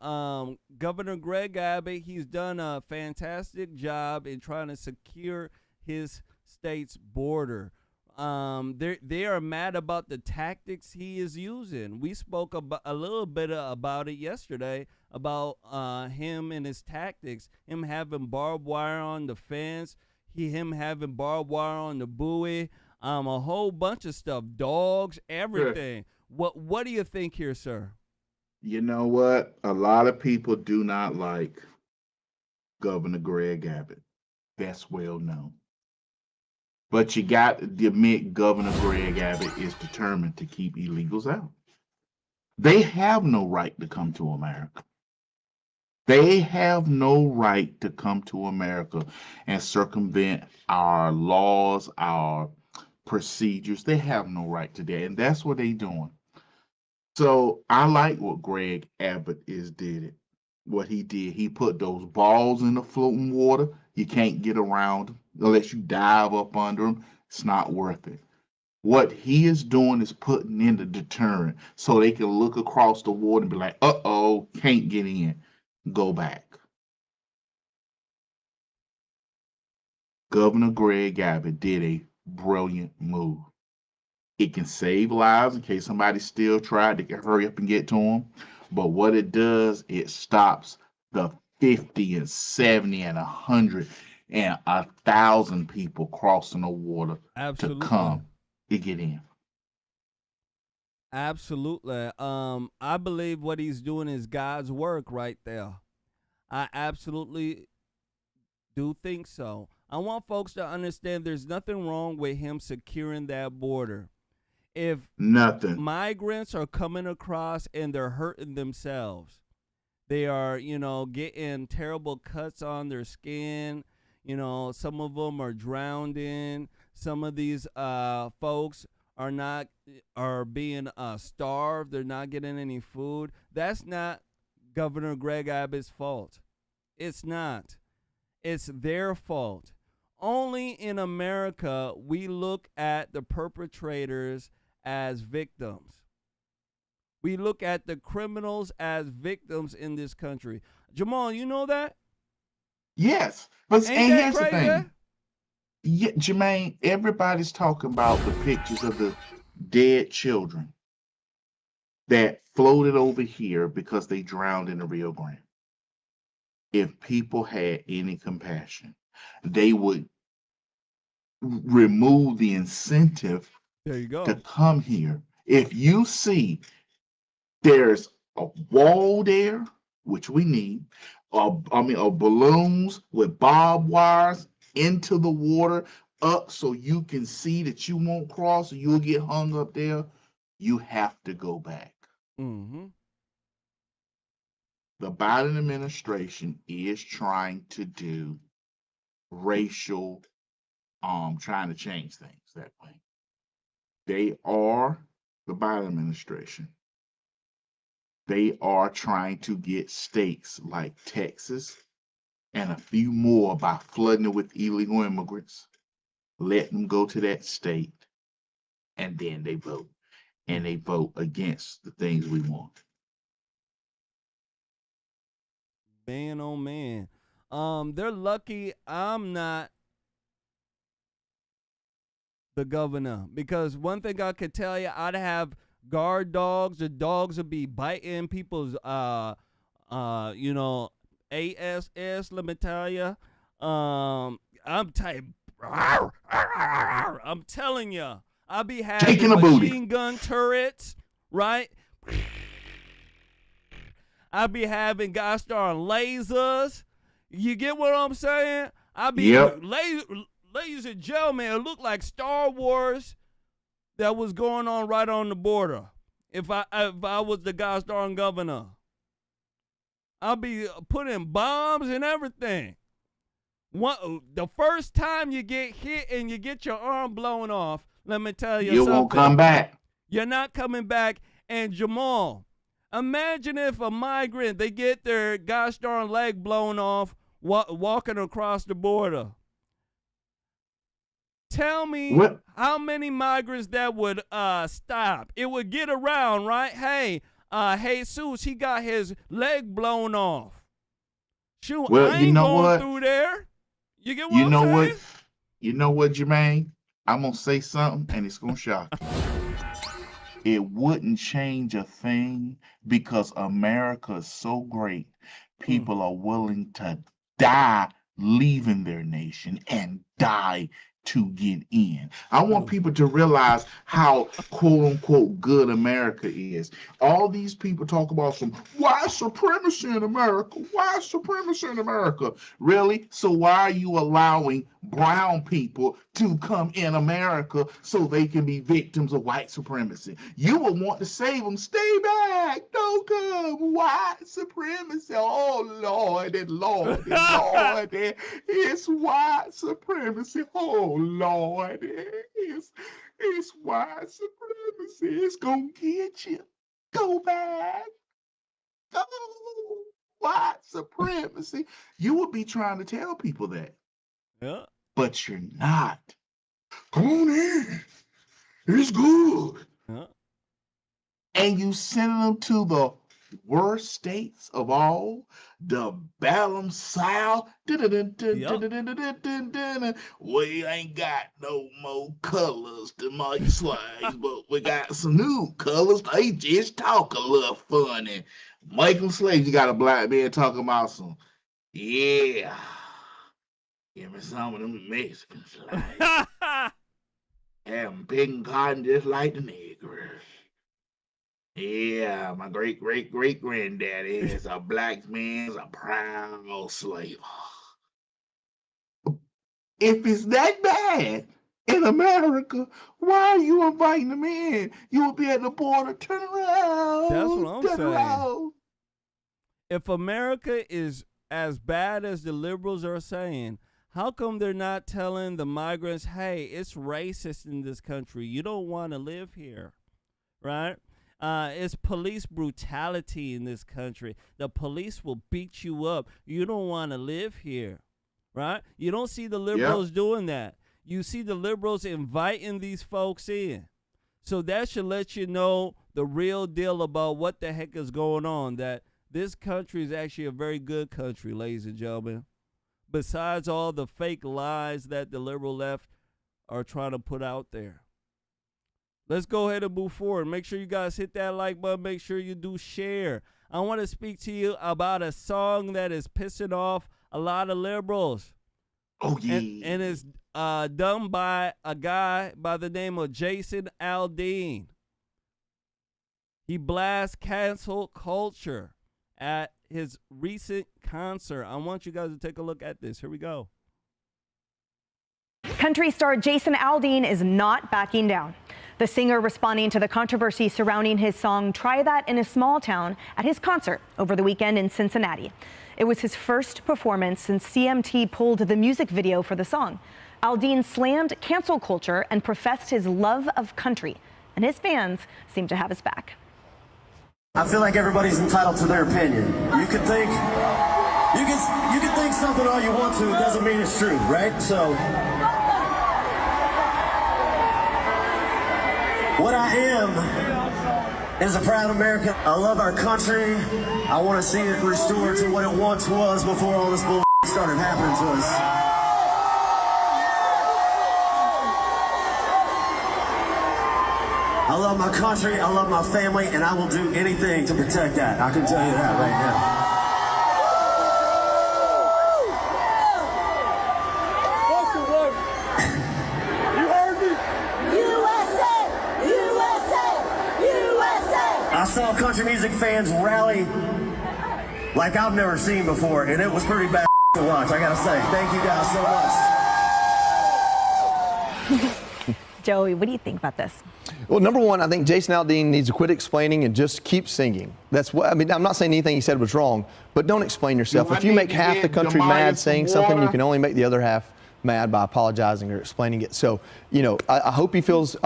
Governor Greg Abbott, he's done a fantastic job in trying to secure his state's border. They are mad about the tactics he is using. We spoke about a little bit about it yesterday, about him and his tactics, him having barbed wire on the fence, him having barbed wire on the buoy, a whole bunch of stuff, dogs, everything. What do you think here, sir? You know what? A lot of people do not like Governor Greg Abbott. That's well known. But you got to admit Governor Greg Abbott is determined to keep illegals out. They have no right to come to America. They have no right to come to America and circumvent our laws, our procedures. They have no right to that. And that's what they're doing. So I like what Greg Abbott what he did. He put those balls in the floating water. You can't get around them unless you dive up under them. It's not worth it. What he is doing is putting in the deterrent so they can look across the water and be like, uh-oh, can't get in. Go back. Governor Greg Abbott did a brilliant move. It can save lives in case somebody still tried. They can hurry up and get to them. But what it does, it stops the 50 and 70 and 100 and 1,000 people crossing the water to come to get in. Absolutely. I believe what he's doing is God's work right there. I absolutely do think so. I want folks to understand there's nothing wrong with him securing that border. If migrants are coming across and they're hurting themselves, they are, getting terrible cuts on their skin. Some of them are drowning. Some of these folks are being starved. They're not getting any food. That's not Governor Greg Abbott's fault. It's not. It's their fault. Only in America we look at the perpetrators as victims. We look at the criminals as victims in this country. Jamal, you know that? Yes. But here's the thing. Yeah, Jermain, everybody's talking about the pictures of the dead children that floated over here because they drowned in the Rio Grande. If people had any compassion, they would remove the incentive to come here. If you see there's a wall there, which we need, balloons with barbed wires into the water up so you can see that you won't cross or you'll get hung up there, you have to go back. Mm-hmm. The Biden administration is trying to do racial, trying to change things that way. They are, the Biden administration, they are trying to get states like Texas and a few more by flooding it with illegal immigrants, let them go to that state, and then they vote. And they vote against the things we want. Man, oh man. They're lucky I'm not the governor, because one thing I could tell you, I'd have guard dogs. The dogs would be biting people's ASS, let me tell you. I'm telling you, I'll be having machine gun turrets, right? I'll be having guys starting lasers. You get what I'm saying? I'll be ladies and gentlemen, it looked like Star Wars that was going on right on the border. If I was the God's darn governor, I'll be putting bombs and everything. The first time you get hit and you get your arm blown off, let me tell you something. You won't come back. You're not coming back. And Jamal, imagine if a migrant, they get their gosh darn leg blown off walking across the border. Tell me how many migrants that would stop. It would get around, right? Hey, Jesus, he got his leg blown off. Shoot, I ain't going through there. You get what I'm saying? You know what, Jermain? I'm going to say something, and it's going to shock you. It wouldn't change a thing because America is so great. People are willing to die leaving their nation and die to get in. I want people to realize how quote unquote good America is. All these people talk about some white supremacy in America. White supremacy in America. Really? So why are you allowing brown people to come in America so they can be victims of white supremacy? You would want to save them. Stay back. Don't come. White supremacy. Oh, Lord and Lord and Lord. It's white supremacy. Oh, Lord. It's white supremacy. It's going to get you. Go back. Go. White supremacy. You would be trying to tell people that. Yeah. But you're not. Come on in. It's good. Yeah. And you send them to the worst states of all, the Bellum South. We ain't got no more colors to make slaves, but we got some new colors. They just talk a little funny. Make them slaves. You got a black man talking about some, yeah. Give me some of them Mexican slaves. Have them picking cotton just like the niggers. Yeah, my great-great-great-granddaddy is a black man's a proud slave. If it's that bad in America, why are you inviting them in? You will be at the border. Turn around. That's what I'm Turn saying. around. If America is as bad as the liberals are saying, how come they're not telling the migrants, hey, it's racist in this country. You don't want to live here, right? It's police brutality in this country. The police will beat you up. You don't want to live here, right? You don't see the liberals doing that. You see the liberals inviting these folks in. So that should let you know the real deal about what the heck is going on, that this country is actually a very good country, ladies and gentlemen. Besides all the fake lies that the liberal left are trying to put out there. Let's go ahead and move forward. Make sure you guys hit that like button. Make sure you do share. I want to speak to you about a song that is pissing off a lot of liberals. Oh, yeah. And it's done by a guy by the name of Jason Aldean. He blasts cancel culture at his recent concert. I want you guys to take a look at this. Here we go. Country star Jason Aldean is not backing down. The singer responding to the controversy surrounding his song Try That in a Small Town at his concert over the weekend in Cincinnati. It was his first performance since CMT pulled the music video for the song. Aldean slammed cancel culture and professed his love of country, and his fans seem to have his back. I feel like everybody's entitled to their opinion. You can think something all you want to, it doesn't mean it's true, right? So what I am is a proud American. I love our country. I want to see it restored to what it once was before all this bull started happening to us. I love my country, I love my family, and I will do anything to protect that. I can tell you that right now. I saw country music fans rally like I've never seen before, and it was pretty bad to watch, I gotta say. Thank you guys so much. Joey, what do you think about this? Well, number one, I think Jason Aldean needs to quit explaining and just keep singing. That's what I mean. I'm not saying anything he said was wrong, but don't explain yourself. If you make half the country mad saying something, you can only make the other half mad by apologizing or explaining it. So, you know, I hope he feels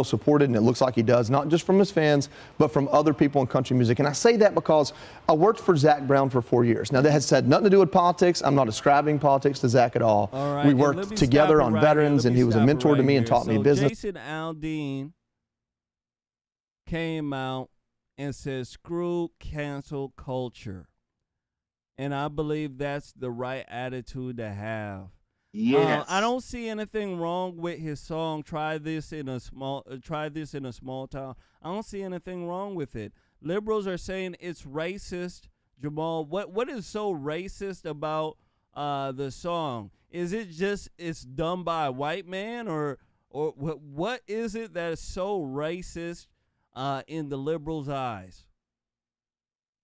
supported, and it looks like he does, not just from his fans, but from other people in country music. And I say that because I worked for Zach Brown for 4 years. Now, that has had nothing to do with politics. I'm not ascribing politics to Zach at all. Right, we worked together on veterans, and he was a mentor to me and taught me business. Jason Aldean came out and said, screw cancel culture. And I believe that's the right attitude to have. Yes. I don't see anything wrong with his song Try This in a Small Town. I don't see anything wrong with it. Liberals are saying it's racist. Jamal, what is so racist about the song? Is it just it's done by a white man, or what is it that is so racist in the liberals' eyes?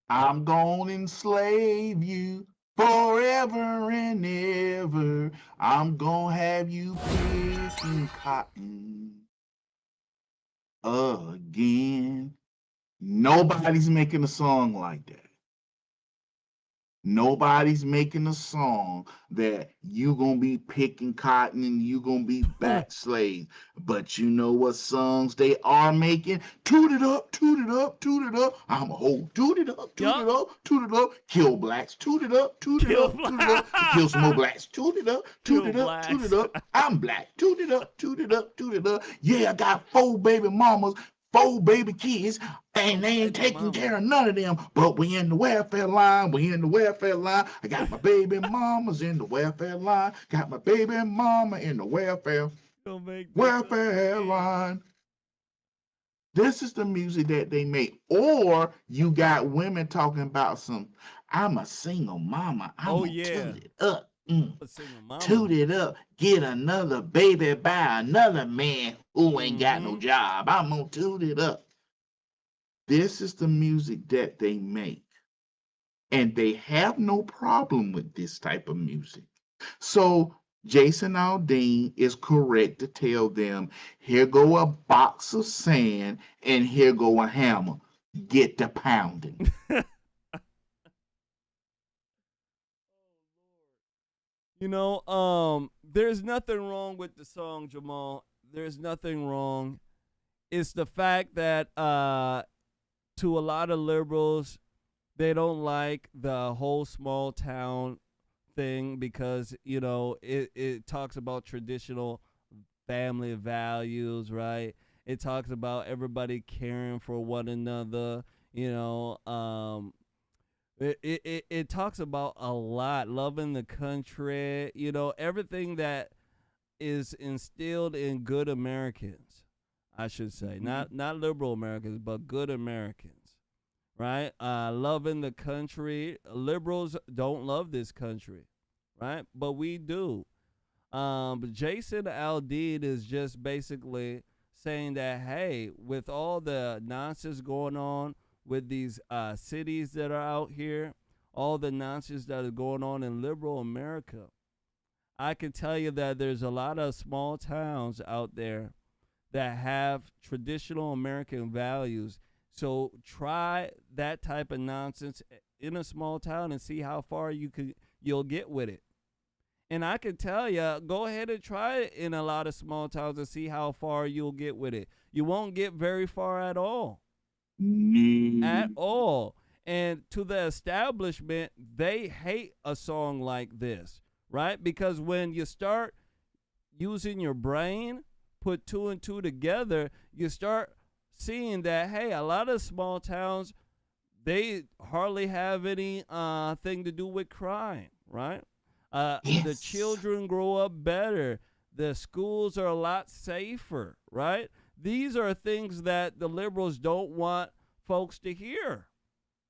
I'm gonna enslave you forever and ever. I'm gonna have you picking cotton again. Nobody's making a song like that. Nobody's making a song that you gonna be picking cotton and you gonna be back slave. But you know what songs they are making? Toot it up, toot it up, toot it up. I'm a hoe. Toot it up, toot it up, toot it up. Kill blacks. Toot it up, toot it up, toot it up. Kill some more blacks. Toot it up, toot it up, toot it up. I'm black. Toot it up, toot it up, toot it up. Yeah, I got 4 baby mamas, 4 baby kids, and they ain't taking care of none of them. But we in the welfare line. We in the welfare line. I got my baby mamas in the welfare line. Got my baby mama in the welfare line. This is the music that they make. Or you got women talking about some, I'm a single mama. I'm gonna toot it up. Toot it up. Get another baby by another man who ain't got no job. I'm gonna toot it up. This is the music that they make. And they have no problem with this type of music. So Jason Aldean is correct to tell them, here go a box of sand and here go a hammer. Get the pounding. You know, there's nothing wrong with the song, Jamal. There's nothing wrong. It's the fact that to a lot of liberals, they don't like the whole small town thing because, you know, it talks about traditional family values, right? It talks about everybody caring for one another, you know, it talks about a lot, loving the country, you know, everything that is instilled in good Americans, I should say. Not liberal Americans, but good Americans, right? Loving the country. Liberals don't love this country, right? But we do. But Jason Aldean is just basically saying that, hey, with all the nonsense going on with these cities that are out here, all the nonsense that is going on in liberal America, I can tell you that there's a lot of small towns out there that have traditional American values. So try that type of nonsense in a small town and see how far you'll get with it. And I can tell you, go ahead and try it in a lot of small towns and see how far you'll get with it. You won't get very far at all. At all. And to the establishment, they hate a song like this, right? Because when you start using your brain, put 2 and 2 together, you start seeing that, hey, a lot of small towns, they hardly have any thing to do with crime, right? The children grow up better. The schools are a lot safer, right? These are things that the liberals don't want folks to hear.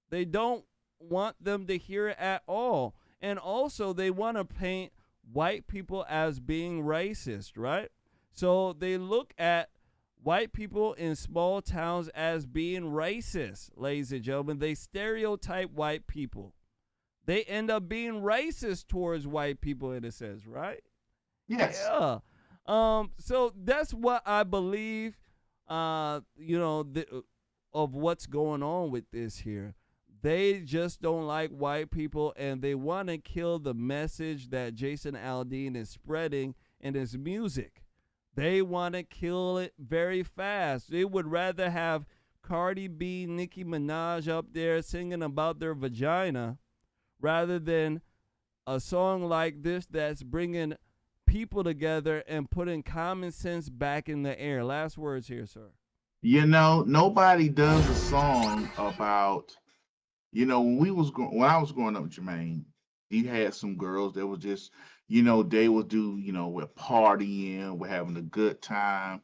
They don't want them to hear it at all. And also, they want to paint white people as being racist, right? So they look at white people in small towns as being racist, ladies and gentlemen. They stereotype white people. They end up being racist towards white people in a sense, right? Yes. Yeah. So that's what I believe, you know, of what's going on with this here. They just don't like white people, and they want to kill the message that Jason Aldean is spreading in his music. They want to kill it very fast. They would rather have Cardi B, Nicki Minaj up there singing about their vagina rather than a song like this that's bringing people together and putting common sense back in the air. Last words here, sir. You know, nobody does a song about, you know, when I was growing up, Jermain, you had some girls that was just, you know, they would do, you know, we're partying, we're having a good time.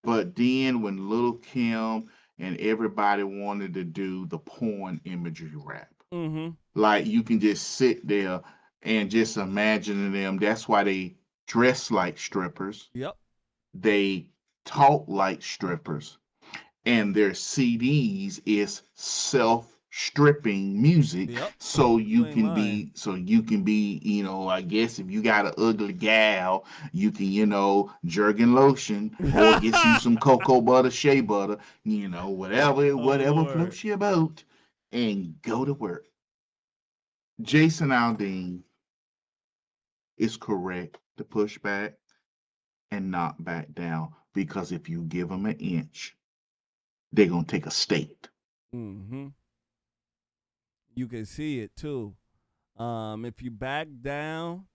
But then when Lil' Kim and everybody wanted to do the porn imagery rap, like you can just sit there and just imagining them. That's why they dress like strippers. Yep. They talk like strippers, and their CDs is self-stripping music. Yep. So you ain't can lying. be, I guess if you got an ugly gal, you can, Jergen lotion or get you some cocoa butter, shea butter, whatever Lord. floats your boat, and go to work. Jason Aldean is correct to push back and not back down, because if you give them an inch, they're going to take a state. Mm-hmm. You can see it too. If you back down,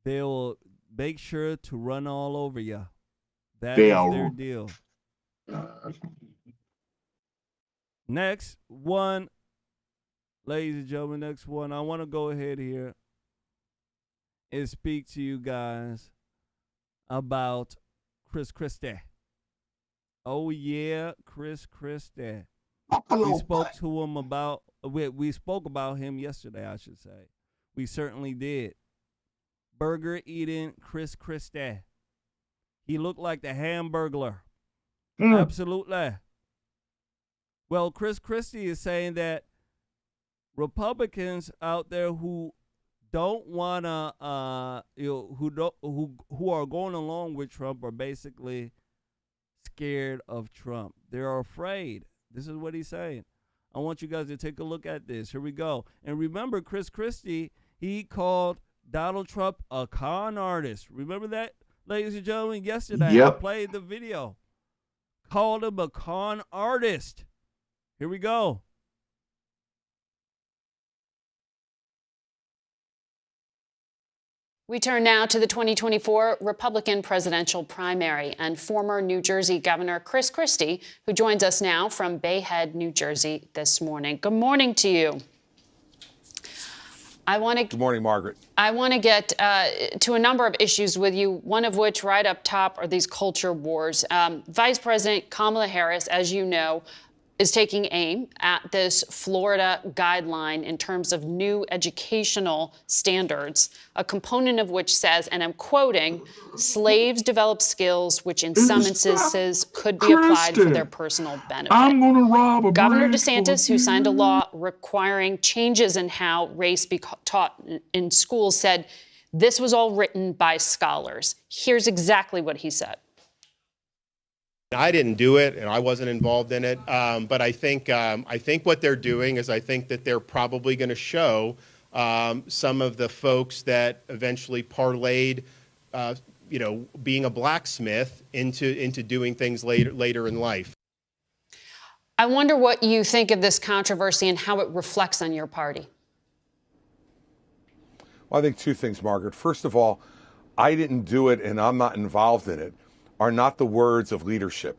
they'll make sure to run all over you. That is their deal. Next one, ladies and gentlemen, next one. I want to go ahead here and speak to you guys about Christie. Oh yeah, Christie. We spoke to him about. We spoke about him yesterday, I should say. We certainly did. Burger eating Christie. He looked like the Hamburglar. Absolutely. Well, Christie is saying that Republicans out there who don't wanna, who are going along with Trump are basically scared of Trump. They're afraid. This is what he's saying. I want you guys to take a look at this. Here we go. And remember, Christie, he called Donald Trump a con artist. Remember that, ladies and gentlemen? Yesterday, I played the video. Called him a con artist. Here we go. We turn now to the 2024 Republican presidential primary and former New Jersey Governor Christie, who joins us now from Bay Head, New Jersey this morning. Good morning to you. Good morning, Margaret. I want to get to a number of issues with you, one of which right up top are these culture wars. Vice President Kamala Harris, as you know, is taking aim at this Florida guideline in terms of new educational standards, a component of which says, and I'm quoting, slaves develop skills which in some instances could be applied for their personal benefit. I'm going to rob a Governor branch DeSantis, who signed a law requiring changes in how race be taught in schools, said this was all written by scholars. Here's exactly what he said. I didn't do it, and I wasn't involved in it. But I think what they're doing is I think that they're probably going to show some of the folks that eventually parlayed, being a blacksmith into doing things later in life. I wonder what you think of this controversy and how it reflects on your party. Well, I think two things, Margaret. First of all, I didn't do it, and I'm not involved in it, are not the words of leadership.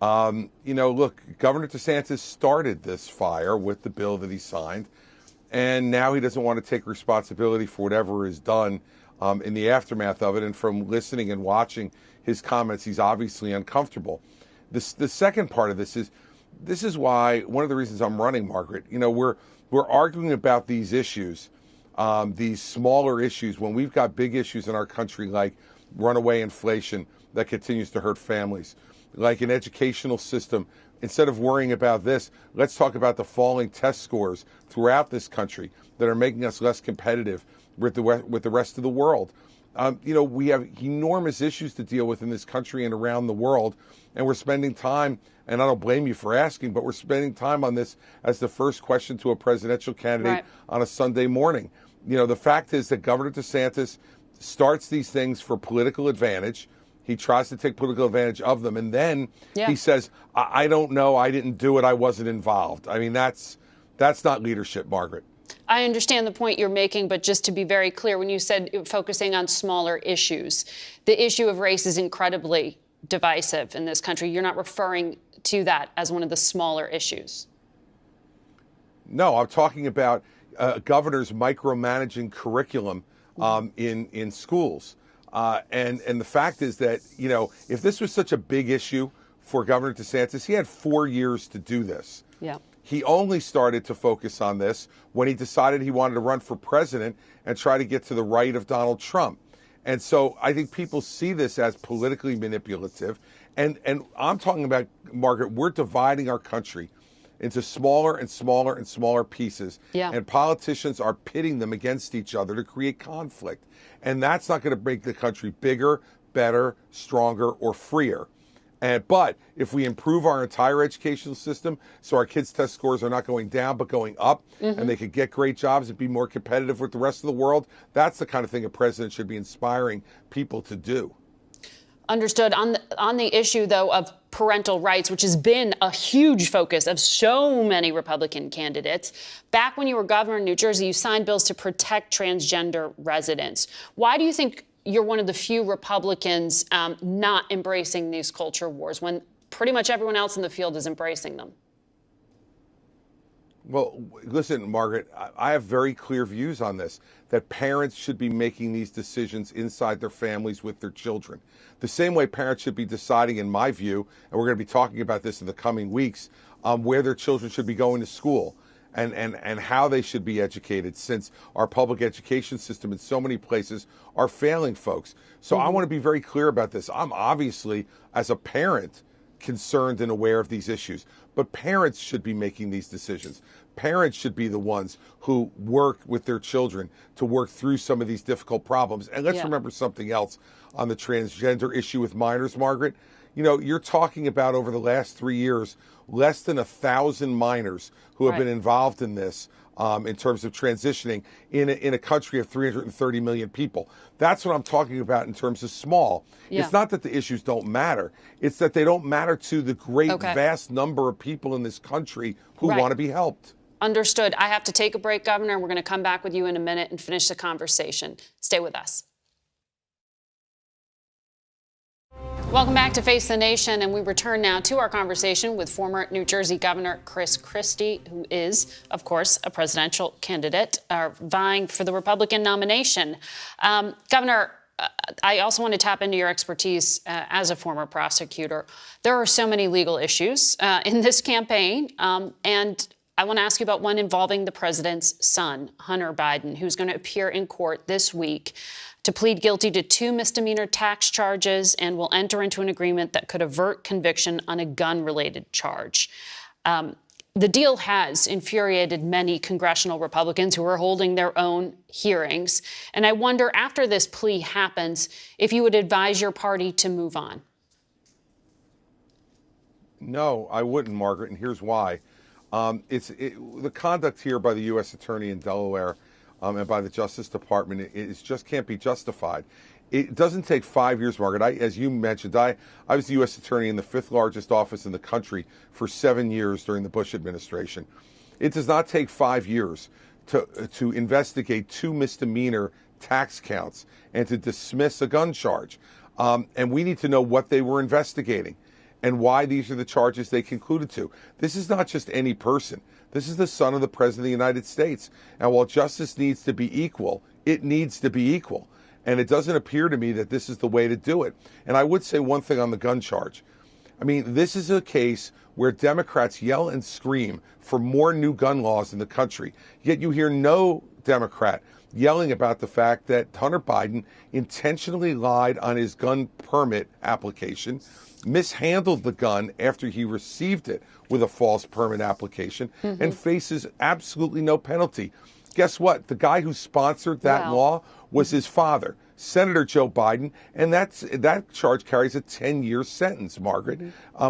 Look, Governor DeSantis started this fire with the bill that he signed, and now he doesn't want to take responsibility for whatever is done in the aftermath of it. And from listening and watching his comments, he's obviously uncomfortable. The second part of this is why one of the reasons I'm running, Margaret. We're arguing about these issues, these smaller issues, when we've got big issues in our country like runaway inflation that continues to hurt families, like an educational system. Instead of worrying about this, let's talk about the falling test scores throughout this country that are making us less competitive with the rest of the world. We have enormous issues to deal with in this country and around the world, and we're spending time, and I don't blame you for asking, but we're spending time on this as the first question to a presidential candidate on a Sunday morning. The fact is that Governor DeSantis starts these things for political advantage. He tries to take political advantage of them. And then he says, I don't know, I didn't do it, I wasn't involved. I mean, that's not leadership, Margaret. I understand the point you're making, but just to be very clear, when you said focusing on smaller issues, the issue of race is incredibly divisive in this country. You're not referring to that as one of the smaller issues. No, I'm talking about governors micromanaging curriculum in schools. And the fact is that, if this was such a big issue for Governor DeSantis, he had 4 years to do this. Yeah. He only started to focus on this when he decided he wanted to run for president and try to get to the right of Donald Trump. And so I think people see this as politically manipulative. And I'm talking about, Margaret, we're dividing our country into smaller and smaller and smaller pieces. Yeah. And politicians are pitting them against each other to create conflict. And that's not going to make the country bigger, better, stronger, or freer. But if we improve our entire educational system so our kids' test scores are not going down but going up, and they could get great jobs and be more competitive with the rest of the world, that's the kind of thing a president should be inspiring people to do. Understood. On the issue, though, of parental rights, which has been a huge focus of so many Republican candidates, back when you were governor in New Jersey, you signed bills to protect transgender residents. Why do you think you're one of the few Republicans not embracing these culture wars when pretty much everyone else in the field is embracing them? Well, listen, Margaret, I have very clear views on this, that parents should be making these decisions inside their families with their children. The same way parents should be deciding, in my view, and we're going to be talking about this in the coming weeks, where their children should be going to school and how they should be educated, since our public education system in so many places are failing folks. So I want to be very clear about this. I'm obviously, as a parent, concerned and aware of these issues, but parents should be making these decisions. Parents should be the ones who work with their children to work through some of these difficult problems. And let's remember something else on the transgender issue with minors, Margaret. You know, you're talking about over the last 3 years, less than 1,000 minors who have been involved in this in terms of transitioning in a country of 330 million people. That's what I'm talking about in terms of small. Yeah. It's not that the issues don't matter. It's that they don't matter to the great, vast number of people in this country who want to be helped. Understood. I have to take a break, Governor. We're going to come back with you in a minute and finish the conversation. Stay with us. Welcome back to Face the Nation, and we return now to our conversation with former New Jersey Governor Chris Christie, who is, of course, a presidential candidate vying for the Republican nomination. Governor, I also want to tap into your expertise as a former prosecutor. There are so many legal issues in this campaign, and I want to ask you about one involving the president's son, Hunter Biden, who's going to appear in court this week to plead guilty to 2 misdemeanor tax charges and will enter into an agreement that could avert conviction on a gun-related charge. The deal has infuriated many congressional Republicans who are holding their own hearings. And I wonder, after this plea happens, if you would advise your party to move on. No, I wouldn't, Margaret, and here's why. The conduct here by the U.S. Attorney in Delaware and by the Justice Department, it just can't be justified. It doesn't take 5 years, Margaret. As you mentioned, I was the U.S. Attorney in the 5th largest office in the country for 7 years during the Bush administration. It does not take 5 years to investigate 2 misdemeanor tax counts and to dismiss a gun charge. And we need to know what they were investigating and why these are the charges they concluded to. This is not just any person. This is the son of the President of the United States. And while justice needs to be equal, it needs to be equal. And it doesn't appear to me that this is the way to do it. And I would say one thing on the gun charge. I mean, this is a case where Democrats yell and scream for more new gun laws in the country. Yet you hear no Democrat yelling about the fact that Hunter Biden intentionally lied on his gun permit application, mishandled the gun after he received it with a false permit application, and faces absolutely no penalty. Guess what? The guy who sponsored that law was his father, Senator Joe Biden, and that charge carries a 10-year sentence, Margaret.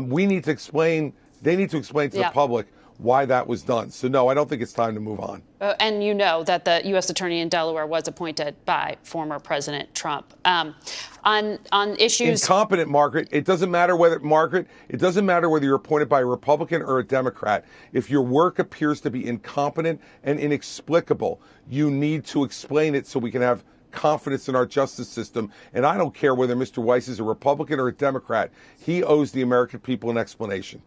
We need to explain, they need to explain to the public why that was done. So no, I don't think it's time to move on. And you know that the U.S. Attorney in Delaware was appointed by former President Trump. On issues... Incompetent, Margaret. It doesn't matter whether, you're appointed by a Republican or a Democrat. If your work appears to be incompetent and inexplicable, you need to explain it so we can have confidence in our justice system. And I don't care whether Mr. Weiss is a Republican or a Democrat. He owes the American people an explanation.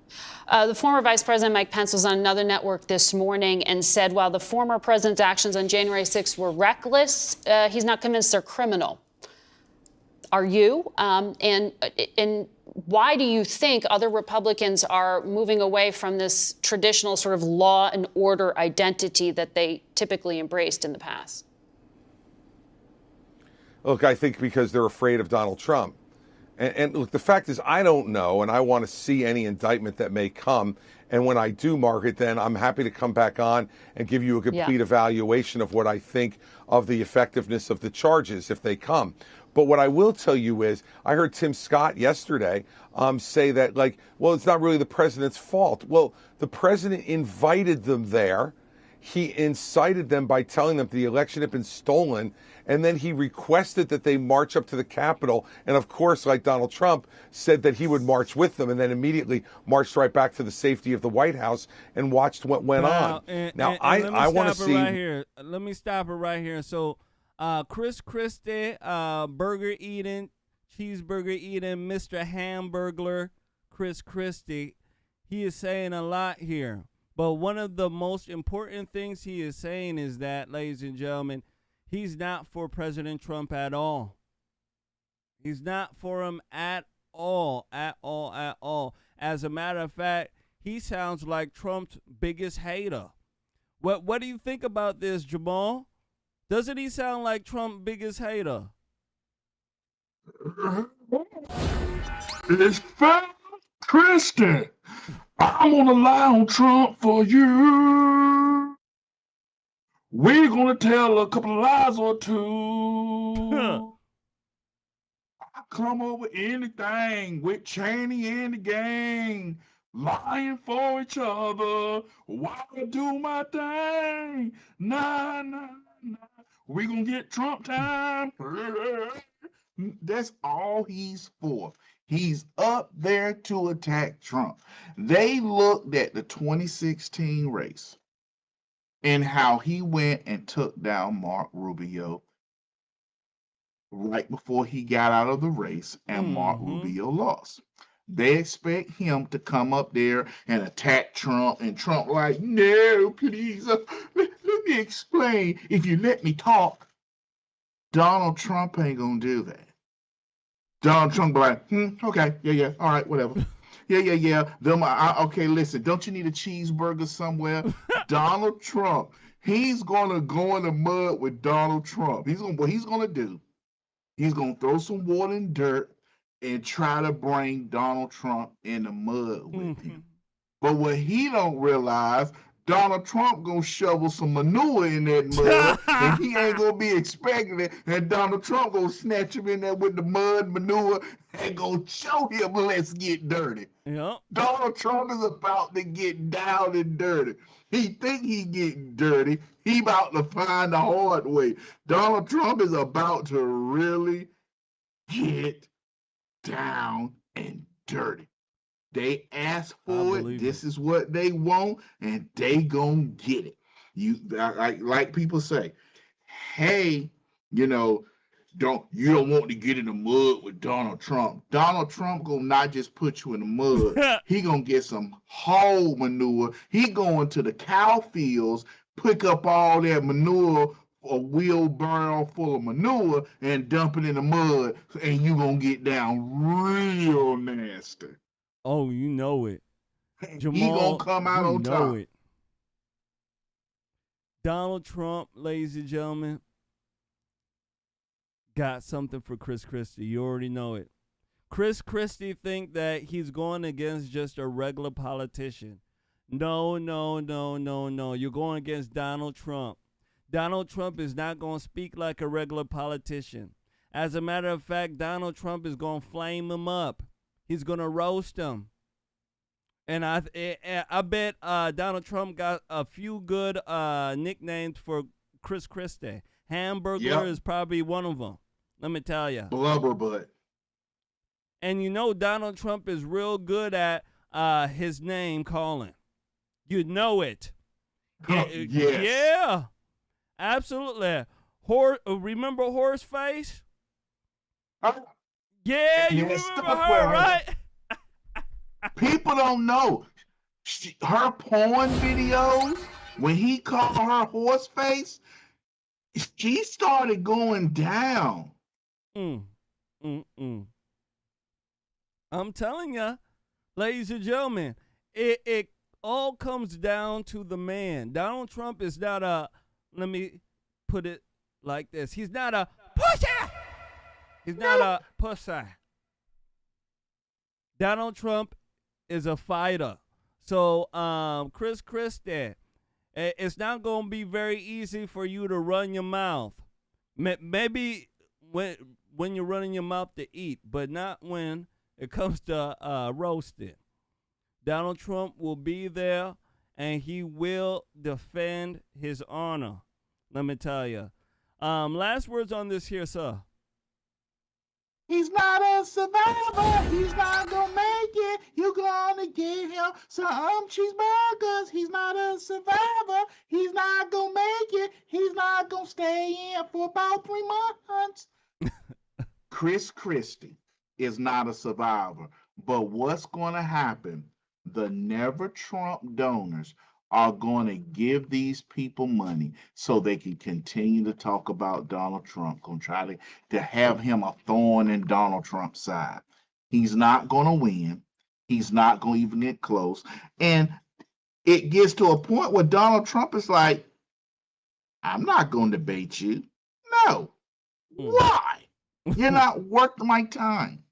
The former Vice President Mike Pence was on another network this morning and said while the former president's actions on January 6th were reckless, he's not convinced they're criminal. Are you? And Why do you think other Republicans are moving away from this traditional sort of law and order identity that they typically embraced in the past? Look, I think because they're afraid of Donald Trump. And look, the fact is, I don't know, and I want to see any indictment that may come. And when I do, Margaret, then I'm happy to come back on and give you a complete evaluation of what I think of the effectiveness of the charges if they come. But what I will tell you is, I heard Tim Scott yesterday say that, like, well, it's not really the president's fault. Well, the president invited them there. He incited them by telling them the election had been stolen, and then he requested that they march up to the Capitol, and of course, like Donald Trump, said that he would march with them, and then immediately marched right back to the safety of the White House and watched what went on. I want to see. Let me stop it right here. So, Chris Christie, burger eating, cheeseburger eating, Mr. Hamburglar, Chris Christie, he is saying a lot here. But one of the most important things he is saying is that, ladies and gentlemen, he's not for President Trump at all. He's not for him at all. As a matter of fact, he sounds like Trump's biggest hater. What do you think about this, Jamal? Doesn't he sound like Trump's biggest hater? It's fat Christie. I'm gonna lie on Trump for you. We're gonna tell a couple of lies or two. I come up with anything with Cheney and the gang, lying for each other while I do my thing. Nah. We gonna get Trump time. That's all he's for. He's up there to attack Trump. They looked at the 2016 race and how he went and took down Mark Rubio right before he got out of the race, and Mark Rubio lost. They expect him to come up there and attack Trump, and Trump like, no, please, let me explain. If you let me talk, Donald Trump ain't gonna do that. Donald Trump be like, okay, yeah, all right, whatever. Yeah. Okay, listen, don't you need a cheeseburger somewhere? Donald Trump, he's gonna go in the mud with Donald Trump. What he's gonna do, he's gonna throw some water and dirt and try to bring Donald Trump in the mud with him. But what he don't realize, Donald Trump gonna shovel some manure in that mud, and he ain't gonna be expecting it. And Donald Trump gonna snatch him in there with the mud, manure, and gonna show him, let's get dirty. Yep. Donald Trump is about to get down and dirty. He think he getting dirty. He about to find the hard way. Donald Trump is about to really get down and dirty. They ask for it. This is what they want, and they gonna get it. You like people say, hey, you don't want to get in the mud with Donald Trump. Donald Trump gonna not just put you in the mud. He gonna get some whole manure. He going to the cow fields, pick up all that manure, a wheelbarrow full of manure, and dump it in the mud, and you gonna get down real nasty. Oh, you know it. Jamal, he gonna come out on top. It. Donald Trump, ladies and gentlemen, got something for Chris Christie. You already know it. Chris Christie think that he's going against just a regular politician. No. You're going against Donald Trump. Donald Trump is not going to speak like a regular politician. As a matter of fact, Donald Trump is going to flame him up. He's going to roast him. And I bet Donald Trump got a few good nicknames for Chris Christie. Hamburglar is probably one of them. Let me tell you. Blubber butt. And Donald Trump is real good at his name calling. You know it. Yes. Yeah. Absolutely. Remember Horseface? Yeah, you remember her, right? People don't know. Her porn videos, when he called her Horseface, she started going down. I'm telling you, ladies and gentlemen, it all comes down to the man. Donald Trump is not a, let me put it like this. He's not a pussy. He's not a pussy. Donald Trump is a fighter. So, Christie, it's not going to be very easy for you to run your mouth. Maybe when you're running your mouth to eat, but not when it comes to roasting. Donald Trump will be there, and he will defend his honor. Let me tell you. Last words on this here, sir. He's not a survivor. He's not gonna make it. You're gonna give him some cheeseburgers. He's not a survivor. He's not gonna make it. He's not gonna stay in for about 3 months. Christie is not a survivor. But what's gonna happen? The Never Trump donors are going to give these people money so they can continue to talk about Donald Trump, going to try to have him a thorn in Donald Trump's side. He's not going to win. He's not going to even get close. And it gets to a point where Donald Trump is like, I'm not going to debate you. No. Why? You're not worth my time.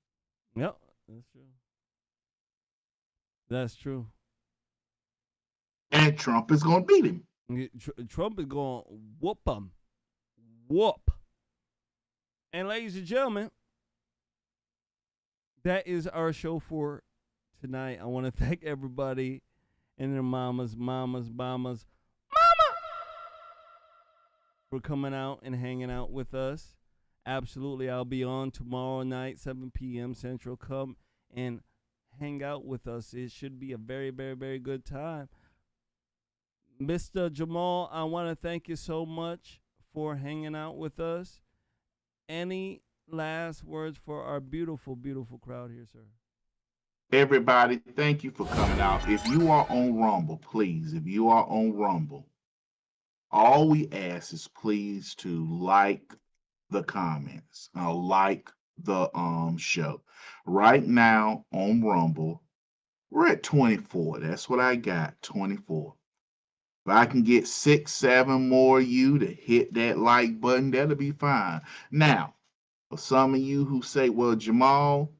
Yep, that's true. That's true. And Trump is going to beat him. Trump is going to whoop him. Whoop. And ladies and gentlemen, that is our show for tonight. I want to thank everybody and their mamas, for coming out and hanging out with us. Absolutely. I'll be on tomorrow night, 7 p.m. Central. Come and hang out with us. It should be a very, very, very good time. Mr. Jamal, I want to thank you so much for hanging out with us. Any last words for our beautiful, beautiful crowd here, sir? Everybody, thank you for coming out. If you are on Rumble, please, if you are on Rumble, all we ask is please to like the comments, like the show. Right now on Rumble, we're at 24. That's what I got, 24. If I can get 6, 7 more of you to hit that like button, that'll be fine. Now, for some of you who say, well, Jamal,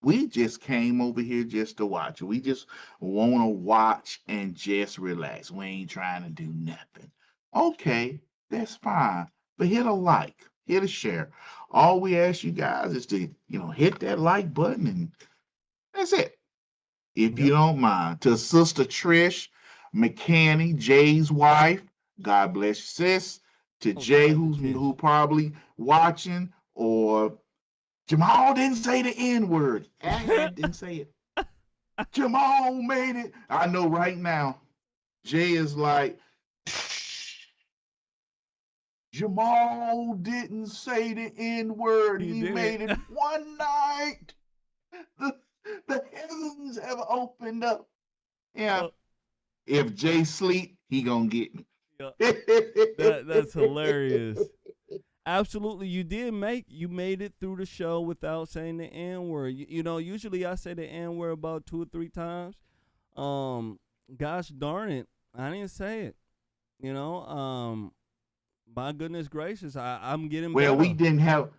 we just came over here just to watch. We just want to watch and just relax. We ain't trying to do nothing. Okay, that's fine. But hit a like, hit a share. All we ask you guys is to, hit that like button, and that's it. If you don't mind. To Sister Trish McCanny, Jay's wife, God bless you, sis. To Jay, who probably watching, or Jamal didn't say the N-word. I didn't say it. Jamal made it. I know right now, Jay is like, Jamal didn't say the N-word. He made it one night. The heavens have opened up. Yeah. If Jay sleep, he gonna get me. That's hilarious. Absolutely, you made it through the show without saying the N-word. Usually I say the N-word about 2 or 3 times. Gosh darn it, I didn't say it. My goodness gracious, I'm getting better. Well, we didn't have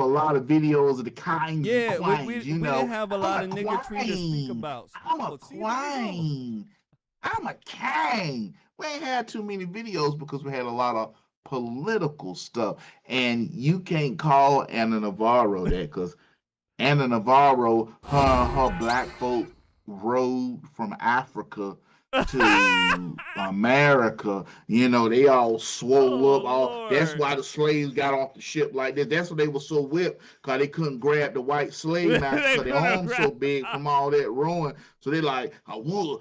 a lot of videos of the kind. Yeah, we didn't have a lot of niggatry to speak about. I'm a queen. I'm a king. We ain't had too many videos because we had a lot of political stuff. And you can't call Anna Navarro that, because Anna Navarro, her black folk rode from Africa to America. They all swole up. That's why the slaves got off the ship like that. That's why they were so whipped, because they couldn't grab the white slave master because their arms so big from all that rowing. So they like, I would.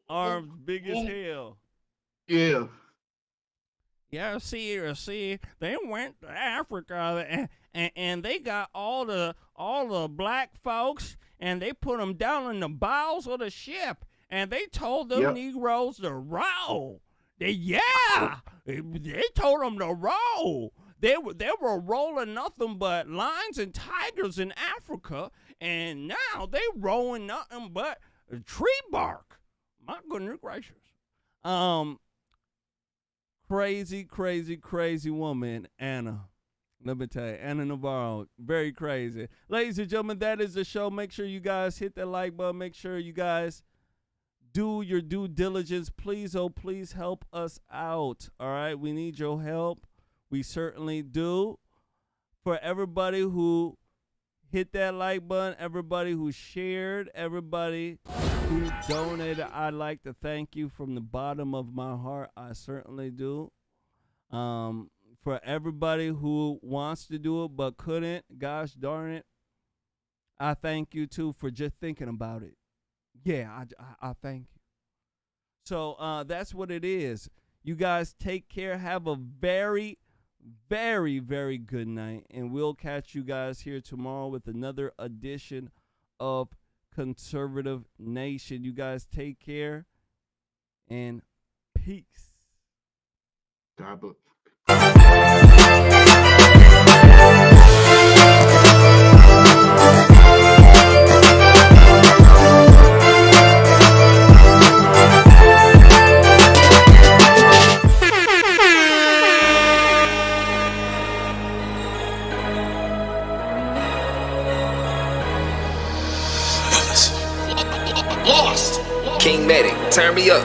Arms big as hell. Yeah. Yeah, see, they went to Africa and they got all the black folks, and they put them down in the bowels of the ship, and they told them Negroes to row. They told them to row. They were rolling nothing but lions and tigers in Africa, and now they rolling nothing but tree bark. My goodness gracious. Crazy woman, Anna. Let me tell you, Anna Navarro, very crazy. Ladies and gentlemen, that is the show. Make sure you guys hit that like button. Make sure you guys do your due diligence. Please, oh, please help us out. All right, we need your help. We certainly do. For everybody who hit that like button, everybody who shared, everybody who donated, I'd like to thank you from the bottom of my heart. I certainly do. For everybody who wants to do it but couldn't, gosh darn it, I thank you too for just thinking about it. Yeah, I thank you. So that's what it is. You guys take care. Have a very, very, very good night. And we'll catch you guys here tomorrow with another edition of Conservative Nation. You guys take care and peace. God bless. King Medic, turn me up.